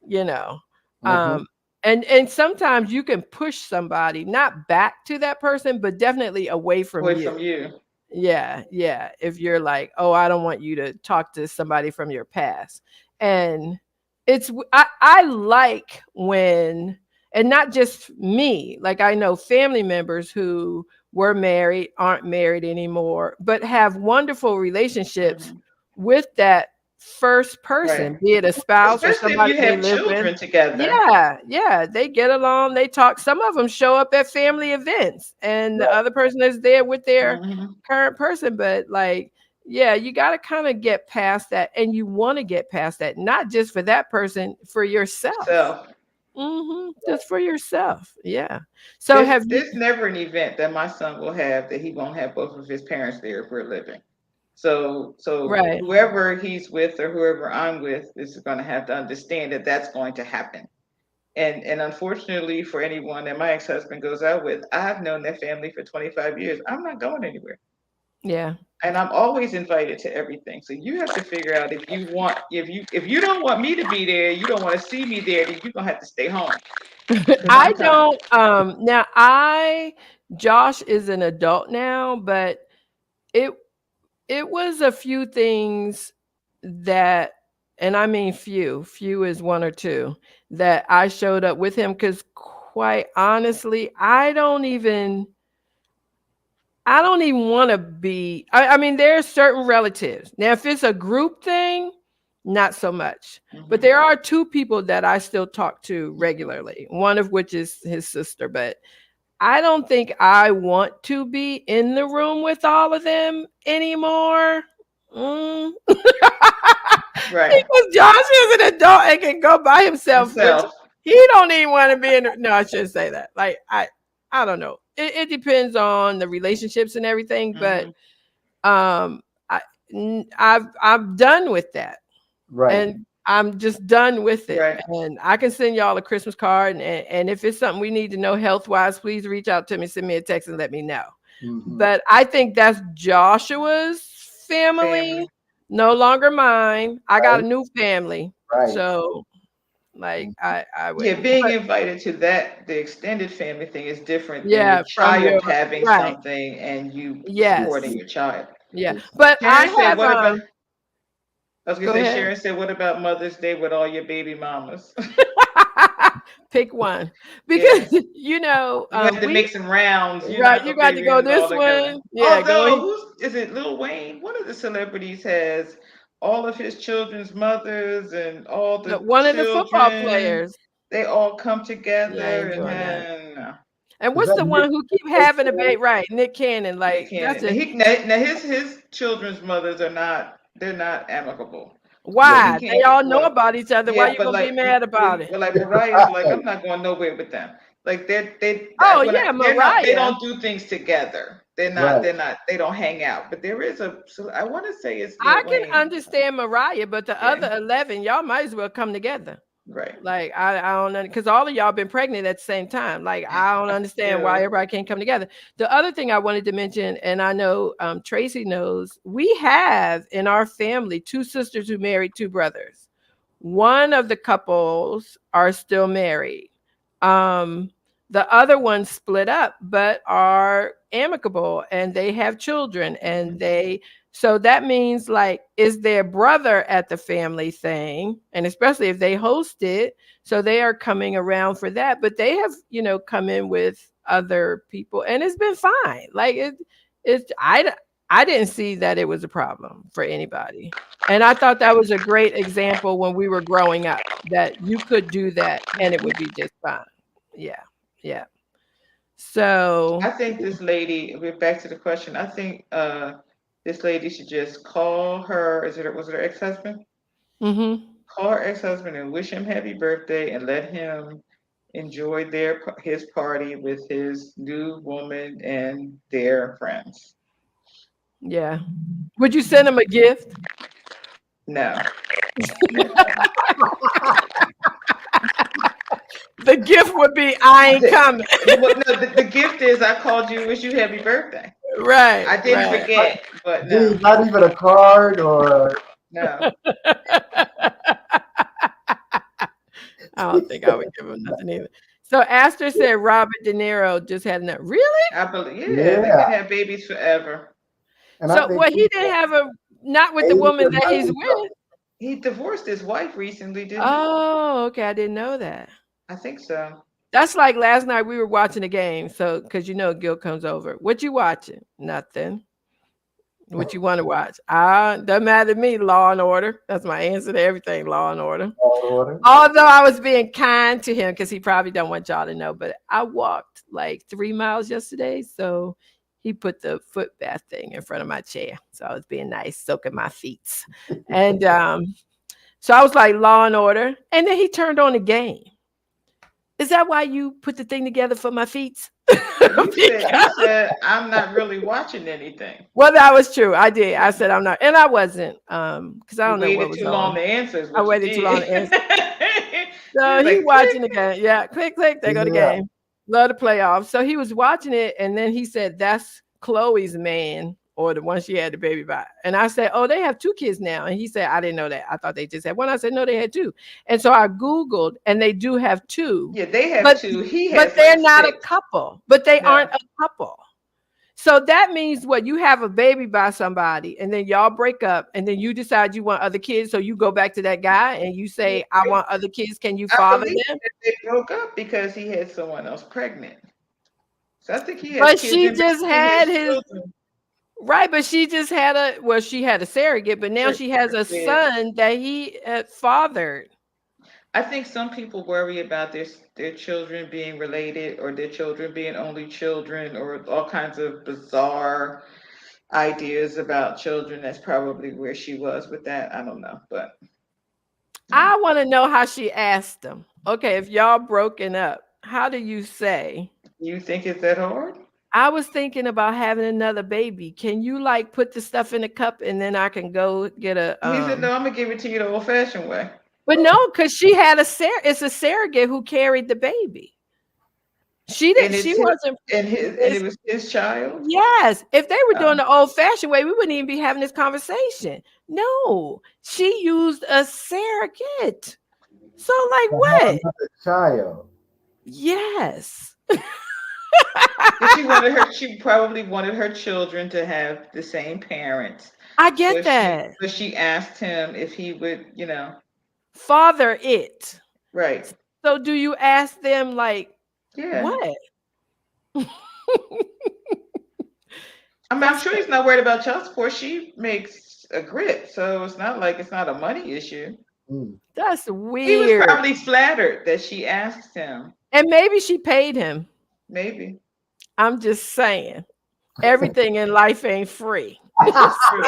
Speaker 1: you know,
Speaker 5: Mm-hmm.
Speaker 1: um, and sometimes you can push somebody not back to that person, but definitely away from
Speaker 3: Away
Speaker 1: you.
Speaker 3: from you.
Speaker 1: Yeah, yeah. If you're like, "Oh, I don't want you to talk to somebody from your past." And I like when, and not just me, like I know family members who were married, aren't married anymore, but have wonderful relationships
Speaker 3: Hmm.
Speaker 1: with that first person,
Speaker 3: Right.
Speaker 1: be it a spouse or
Speaker 3: Especially if
Speaker 1: somebody
Speaker 3: you
Speaker 1: they
Speaker 3: have
Speaker 1: live with.
Speaker 3: children together.
Speaker 1: Yeah, yeah, they get along, they talk. Some of them show up at family events, and the
Speaker 5: Right.
Speaker 1: other person is there with their
Speaker 3: Hmm.
Speaker 1: current person. But like, yeah, you got to kind of get past that, and you want to get past that, not just for that person, for yourself.
Speaker 3: Yourself.
Speaker 1: Just for yourself. Yeah. So
Speaker 3: There's
Speaker 1: have you?
Speaker 3: there's never an event that my son will have that he won't have both of his parents there if we're living. So
Speaker 1: Right.
Speaker 3: whoever he's with or whoever I'm with is going to have to understand that that's going to happen. And unfortunately for anyone that my ex-husband goes out with, I've known their family for 25 years. I'm not going anywhere.
Speaker 1: Yeah.
Speaker 3: And I'm always invited to everything. So you have to figure out if you don't want me to be there, you don't want to see me there, then you're gonna have to stay home because
Speaker 1: I
Speaker 3: I'm coming.
Speaker 1: don't. Now I Josh is an adult now, but it it was a few things that, and I mean few is one or two, that I showed up with him because quite honestly, I don't even want to be. I mean, there are certain relatives. Now, if it's a group thing, not so much. But
Speaker 3: Hmm.
Speaker 1: there are two people that I still talk to regularly, one of which is his sister. But I don't think I want to be in the room with all of them anymore. Mm.
Speaker 3: Right.
Speaker 1: Because Josh is an adult and can go by himself, which
Speaker 3: Himself.
Speaker 1: he don't even want to be in. No, I shouldn't say that. Like I don't know. It depends on the relationships and everything, but
Speaker 3: Hmm.
Speaker 1: um, I, I'm done with that,
Speaker 5: Right.
Speaker 1: and I'm just done with it.
Speaker 3: Right.
Speaker 1: And I can send y'all a Christmas card, and if it's something we need to know health wise, please reach out to me, send me a text, and let me know.
Speaker 5: Mm-hmm.
Speaker 1: But I think that's Joshua's family,
Speaker 3: Family.
Speaker 1: no longer mine. I got a
Speaker 5: Right.
Speaker 1: new family,
Speaker 5: Right.
Speaker 1: so like I
Speaker 3: Yeah,
Speaker 1: wouldn't.
Speaker 3: being
Speaker 1: But
Speaker 3: invited to that, the extended family thing is different than your
Speaker 1: yeah, from your
Speaker 3: child having
Speaker 1: right.
Speaker 3: something and you supporting
Speaker 1: Yes.
Speaker 3: your child.
Speaker 1: Yeah.
Speaker 5: It's
Speaker 1: But I
Speaker 3: Sharon said,
Speaker 1: have
Speaker 3: what about, I was gonna
Speaker 1: go
Speaker 3: say,
Speaker 1: ahead.
Speaker 3: Sharon said, what about Mother's Day with all your baby mamas?
Speaker 1: Pick one.
Speaker 3: Yeah.
Speaker 1: Because
Speaker 3: You have to
Speaker 1: we
Speaker 3: make some rounds. You're
Speaker 1: right,
Speaker 3: not
Speaker 1: you
Speaker 3: gonna be
Speaker 1: got
Speaker 3: able
Speaker 1: to
Speaker 3: to get
Speaker 1: go
Speaker 3: it all
Speaker 1: this
Speaker 3: together.
Speaker 1: one. Yeah, go
Speaker 3: Although,
Speaker 1: ahead.
Speaker 3: who's is it? Lil Wayne. One of the celebrities has all of his children's mothers and all the
Speaker 1: One of the football
Speaker 3: children.
Speaker 1: players.
Speaker 3: They all come
Speaker 1: Yeah, I
Speaker 3: together,
Speaker 1: ain't
Speaker 3: and
Speaker 1: doing that.
Speaker 3: then
Speaker 1: And
Speaker 5: is
Speaker 1: what's
Speaker 5: that
Speaker 1: the
Speaker 5: Nick
Speaker 1: one who keep having a
Speaker 5: Cannon?
Speaker 1: baby? Right, Nick Cannon.
Speaker 3: Nick
Speaker 1: Like that's
Speaker 3: Cannon.
Speaker 1: a
Speaker 3: Now his children's mothers are not. They're not amicable. So
Speaker 5: Yeah.
Speaker 3: he
Speaker 1: why they
Speaker 3: can't.
Speaker 1: all know
Speaker 3: Well,
Speaker 1: about each other. Why
Speaker 3: yeah,
Speaker 1: you
Speaker 3: but
Speaker 1: gonna be
Speaker 3: like,
Speaker 1: mad about it?
Speaker 3: but like Mariah's like, I'm not going nowhere with them. Like
Speaker 1: Oh
Speaker 3: when
Speaker 1: yeah,
Speaker 3: they're not, they
Speaker 1: Mariah.
Speaker 3: don't do things together.
Speaker 5: Right.
Speaker 3: They don't hang out. But there is so I want to say it's
Speaker 1: I
Speaker 3: Lil
Speaker 1: can
Speaker 3: Wayne.
Speaker 1: understand Mariah, but the
Speaker 3: Yeah,
Speaker 1: other 11, y'all might as well come together.
Speaker 3: right.
Speaker 1: Like I don't know, because all of y'all been pregnant at the same time. Like I don't understand why
Speaker 3: Still.
Speaker 1: everybody can't come together. The other thing I wanted to mention, and I know Tracy knows, we have in our family two sisters who married two brothers. One of the couples are still married. Um, the other ones split up, but are amicable and they have children, and
Speaker 3: Mhm.
Speaker 1: they so that means like is their brother at the family thing, and especially if they host it, so they are coming around for that. But they have come in with other people, and it's been fine. Like I didn't see that it was a problem for anybody, and I thought that was a great example when we were growing up that you could do that and it would be just fine. Yeah, yeah.
Speaker 3: I
Speaker 1: So
Speaker 3: think this lady. We're back to the question. I think this lady should just call her. Was it her ex-husband?
Speaker 1: mhm.
Speaker 3: Call her ex-husband and wish him happy birthday and let him enjoy his party with his new woman and their friends.
Speaker 1: Yeah. Would you send him a gift?
Speaker 3: No.
Speaker 1: The gift would be, I ain't
Speaker 3: The,
Speaker 1: coming.
Speaker 3: well, no, the gift is I called you, wish you happy birthday.
Speaker 1: Right,
Speaker 3: I didn't
Speaker 1: right.
Speaker 3: forget, but
Speaker 5: Gee,
Speaker 3: no,
Speaker 5: not even a card or
Speaker 3: no.
Speaker 1: I don't think I would give him nothing either. So Astor said Robert De Niro just had enough. Really?
Speaker 3: I believe, yeah, they
Speaker 5: yeah.
Speaker 3: can have babies forever.
Speaker 5: And I
Speaker 1: So,
Speaker 5: think
Speaker 1: well,
Speaker 5: he
Speaker 1: he didn't have a not with the
Speaker 5: paid
Speaker 1: woman
Speaker 5: the
Speaker 1: that he's
Speaker 5: money though.
Speaker 1: with.
Speaker 3: He divorced his wife recently, didn't he?
Speaker 1: Oh, okay. I didn't know that.
Speaker 3: I think so.
Speaker 1: That's like last night we were watching a game. So, because Gil comes over. What you watching? Nothing. What you want to watch? Doesn't matter to me. Law and Order. That's my answer to everything. Law and Order.
Speaker 5: Order.
Speaker 1: Although I was being kind to him because he probably don't want y'all to know, but I walked like 3 miles yesterday, so he put the foot bath thing in front of my chair. So I was being nice, soaking my feet, and so I was like Law and Order, and then he turned on the game. Is that why you put the thing together for my feet?
Speaker 3: You
Speaker 1: Because
Speaker 3: said I'm not really watching anything.
Speaker 1: well, that was true. I did. I said I'm not, and I wasn't, because I
Speaker 3: You
Speaker 1: don't know what
Speaker 3: waited
Speaker 1: was
Speaker 3: too long
Speaker 1: on.
Speaker 3: to answer is
Speaker 1: I
Speaker 3: what you
Speaker 1: waited too long to
Speaker 3: did.
Speaker 1: answer.
Speaker 3: He
Speaker 1: So
Speaker 3: was
Speaker 1: he
Speaker 3: like, click.
Speaker 1: watching the game. Yeah, click, click. There go the
Speaker 5: Yeah.
Speaker 1: game. Love the playoffs. So he was watching it, and then he said, "That's Chloe's man, or the one she had the baby by." And I said, "Oh, they have two kids now." And he said, "I didn't know that. I thought they just had one." I said, "No, they had two." And so I googled, and they do have two,
Speaker 3: Yeah, they have
Speaker 1: but
Speaker 3: two. He
Speaker 1: but
Speaker 3: has
Speaker 1: they're
Speaker 3: like
Speaker 1: not a
Speaker 3: six.
Speaker 1: couple. But they
Speaker 3: No.
Speaker 1: aren't a couple. So that means what? You have a baby by somebody, and then y'all break up, and then you decide you want other kids. So you go back to that guy and you
Speaker 3: Yeah,
Speaker 1: say, "I want other kids. Can you
Speaker 3: I
Speaker 1: father
Speaker 3: believe
Speaker 1: them?"
Speaker 3: that they broke up because he had someone else pregnant. So I think he has
Speaker 1: But
Speaker 3: kids
Speaker 1: she
Speaker 3: in
Speaker 1: just
Speaker 3: between
Speaker 1: had
Speaker 3: his
Speaker 1: his
Speaker 3: children.
Speaker 1: right. But she just had a well, she had a surrogate, but now she has a
Speaker 3: Yeah.
Speaker 1: son that he fathered.
Speaker 3: I think some people worry about their children being related or their children being only children or all kinds of bizarre ideas about children. That's probably where she was with that. I don't know, but yeah.
Speaker 1: I want to know how she asked him. Okay, if y'all broken up, how do you say?
Speaker 3: You think it's that hard?
Speaker 1: I was thinking about having another baby. Can you like put the stuff in a cup and then I can go get a
Speaker 3: He said, "No, I'm gonna give it to you the old-fashioned way."
Speaker 1: But no, because she had it's a surrogate who carried the baby. She
Speaker 3: And
Speaker 1: didn't.
Speaker 3: it's
Speaker 1: She
Speaker 3: his,
Speaker 1: wasn't.
Speaker 3: and it was his child.
Speaker 1: Yes, if they were
Speaker 3: Oh,
Speaker 1: doing the old-fashioned way, we wouldn't even be having this conversation. No, she used a surrogate. So, like,
Speaker 5: To have
Speaker 1: what?
Speaker 5: another child.
Speaker 1: Yes,
Speaker 3: because she probably wanted her children to have the same parents.
Speaker 1: I
Speaker 3: So
Speaker 1: get that.
Speaker 3: she asked him if he would,
Speaker 1: Father it.
Speaker 3: right?
Speaker 1: So, do you ask them like
Speaker 3: Yeah.
Speaker 1: what?
Speaker 3: I mean, I'm
Speaker 1: That's
Speaker 3: sure he's not worried about child support. She makes a grip, so it's not like it's not a money issue.
Speaker 5: Mm.
Speaker 1: that's
Speaker 3: He was
Speaker 1: weird.
Speaker 3: probably flattered that she asked him.
Speaker 1: And maybe she paid him.
Speaker 3: Maybe.
Speaker 1: I'm just saying, everything in life ain't free.
Speaker 3: This is true.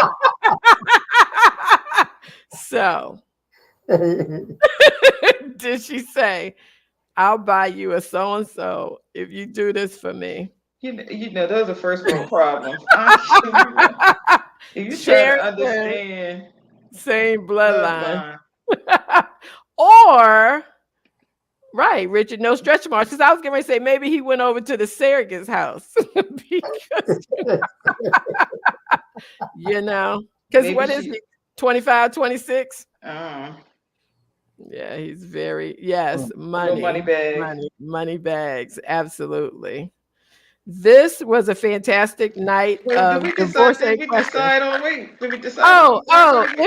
Speaker 1: So, did she say, I'll buy you a so and so if you do this for me?
Speaker 3: Those are first world problems. If you try to
Speaker 1: Sharing
Speaker 3: understand
Speaker 1: same bloodline.
Speaker 3: bloodline,
Speaker 1: Or, right, Richard, no stretch marks. Because I was going to say maybe he went over to the surrogate's house. Because, because
Speaker 3: maybe
Speaker 1: what is
Speaker 3: she.
Speaker 1: he, 25, 26?
Speaker 3: Uh,
Speaker 1: Yeah, he's very yes,
Speaker 3: Little money
Speaker 1: money,
Speaker 3: bag.
Speaker 1: money bags, absolutely. This was a fantastic night
Speaker 3: Wait, did
Speaker 1: of
Speaker 3: we decide?
Speaker 1: divorcee
Speaker 3: Did we
Speaker 1: questions.
Speaker 3: decide on? Wait, did we decide on the third question?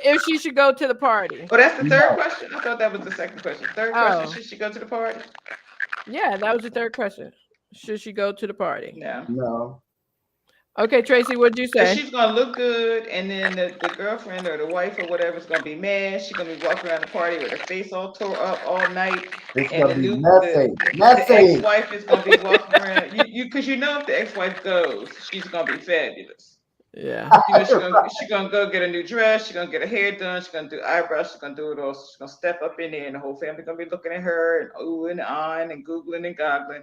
Speaker 1: If she should go to the party.
Speaker 3: Oh, that's the third
Speaker 5: No,
Speaker 3: question. I thought that was the second question. Third question:
Speaker 1: Oh,
Speaker 3: should she go to the party?
Speaker 1: yeah, that was the third question. Should she go to the party?
Speaker 3: No.
Speaker 5: no.
Speaker 1: Okay, Tracy, what'd you
Speaker 3: Cause
Speaker 1: say?
Speaker 3: she's gonna look good, and then the girlfriend or the wife or whatever is gonna be mad. She's gonna be walking around the party with her face all tore up all night,
Speaker 5: It's
Speaker 3: and
Speaker 5: gonna be messy.
Speaker 3: the
Speaker 5: Messy.
Speaker 3: ex-wife is gonna be walking around. Because if the ex-wife goes, she's gonna be fabulous.
Speaker 1: Yeah.
Speaker 3: She's gonna go get a new dress. She's gonna get her hair done. She's gonna do eyebrows. She's gonna do it all. She's gonna step up in there, and the whole family gonna be looking at her and ooh and on and googling and goggling.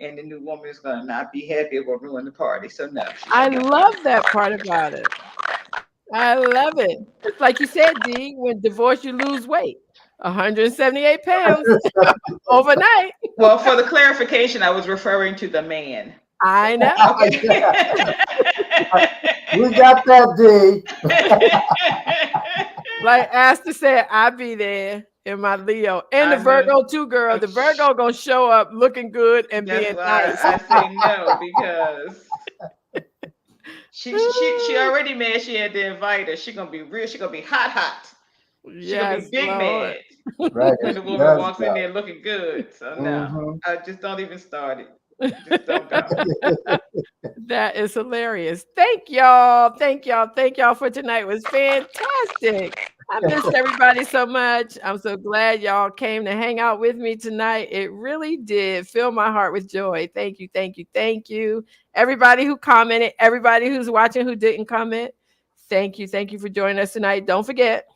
Speaker 3: and the new woman is gonna not be happy or gonna ruin the party. So no, she
Speaker 1: I
Speaker 3: can't come.
Speaker 1: love that part about it. I love it. It's like you said, D, when divorce, you lose weight. 178 pounds overnight.
Speaker 3: Well, for the clarification, I was referring to the man.
Speaker 1: I know.
Speaker 3: Okay.
Speaker 5: We got that, D.
Speaker 1: Like Astor said, I be there in my Leo. And the
Speaker 3: I know.
Speaker 1: Virgo too, girl. The Virgo gonna show up looking good and
Speaker 3: That's
Speaker 1: being
Speaker 3: why
Speaker 1: nice.
Speaker 3: I say no because she already mad. She had to invite her. She gonna be real. She gonna be hot hot. She gonna be
Speaker 1: Yes,
Speaker 3: big
Speaker 1: Lord.
Speaker 3: mad
Speaker 5: Right,
Speaker 3: when the
Speaker 5: she
Speaker 3: woman
Speaker 5: does
Speaker 3: walks in there looking good. So no,
Speaker 5: go.
Speaker 3: I just don't even start it. Just don't go.
Speaker 1: That is hilarious. Thank y'all. Thank y'all. Thank y'all for tonight. It was fantastic. I missed everybody so much. I'm so glad y'all came to hang out with me tonight. It really did fill my heart with joy. Thank you. Thank you. Thank you. Everybody who commented, everybody who's watching who didn't comment. Thank you. Thank you for joining us tonight. Don't forget,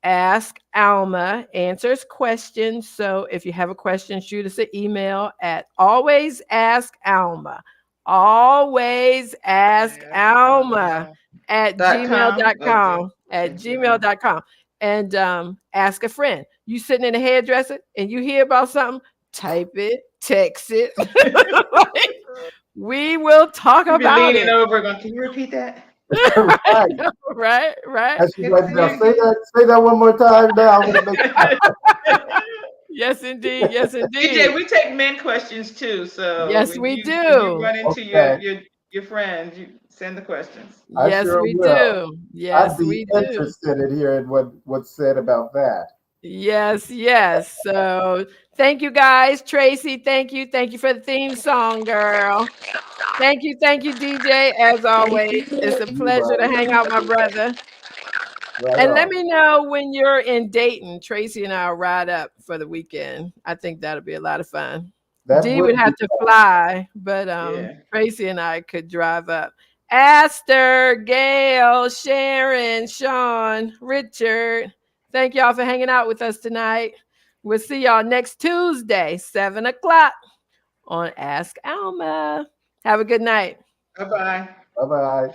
Speaker 1: Ask Alma answers questions. So if you have a question, shoot us an email at always ask Alma. Always ask
Speaker 3: Yes.
Speaker 1: Alma at
Speaker 3: .com. Oh,
Speaker 1: gmail.com. At
Speaker 3: at Gmail.
Speaker 1: gmail.com. And ask a friend. You sitting in a hairdresser and you hear about something, type it, text it. Like, we will talk
Speaker 3: You be
Speaker 1: about
Speaker 3: leaning
Speaker 1: it.
Speaker 3: over, going, "Can you repeat that?
Speaker 5: Right.
Speaker 1: Right, right.
Speaker 5: And she's
Speaker 3: Say
Speaker 5: like,
Speaker 3: say
Speaker 5: now
Speaker 3: that again."
Speaker 5: say that one more time now. I want to make
Speaker 1: Yes, indeed. Yes,
Speaker 3: DJ,
Speaker 1: indeed.
Speaker 3: we take men questions too. So
Speaker 1: Yes, we
Speaker 3: when you
Speaker 1: do.
Speaker 3: run into
Speaker 5: okay.
Speaker 3: your friends, you send the questions.
Speaker 5: I
Speaker 1: Yes,
Speaker 5: sure
Speaker 1: we
Speaker 5: will.
Speaker 1: do.
Speaker 5: I'd
Speaker 1: Yes,
Speaker 5: be
Speaker 1: we do.
Speaker 5: interested in hearing what's said about that.
Speaker 1: Yes, yes. So thank you guys. Tracy, thank you. Thank you for the theme song, girl. Thank you, DJ. As
Speaker 4: Thank
Speaker 1: always, it's
Speaker 4: you.
Speaker 1: a
Speaker 5: You
Speaker 1: pleasure to hang out, my brother.
Speaker 5: right
Speaker 1: And let
Speaker 5: on.
Speaker 1: me know when you're in Dayton. Tracy and I'll ride up for the weekend. I think that'll be a lot of fun.
Speaker 5: That
Speaker 1: D
Speaker 5: would
Speaker 1: would
Speaker 5: be
Speaker 1: have to fly, but
Speaker 3: Yeah.
Speaker 1: Tracy and I could drive up. Aster, Gail, Sharon, Sean, Richard, thank y'all for hanging out with us tonight. We'll see y'all next Tuesday, 7 o'clock on Ask Alma. Have a good night.
Speaker 3: Bye bye.
Speaker 5: bye bye.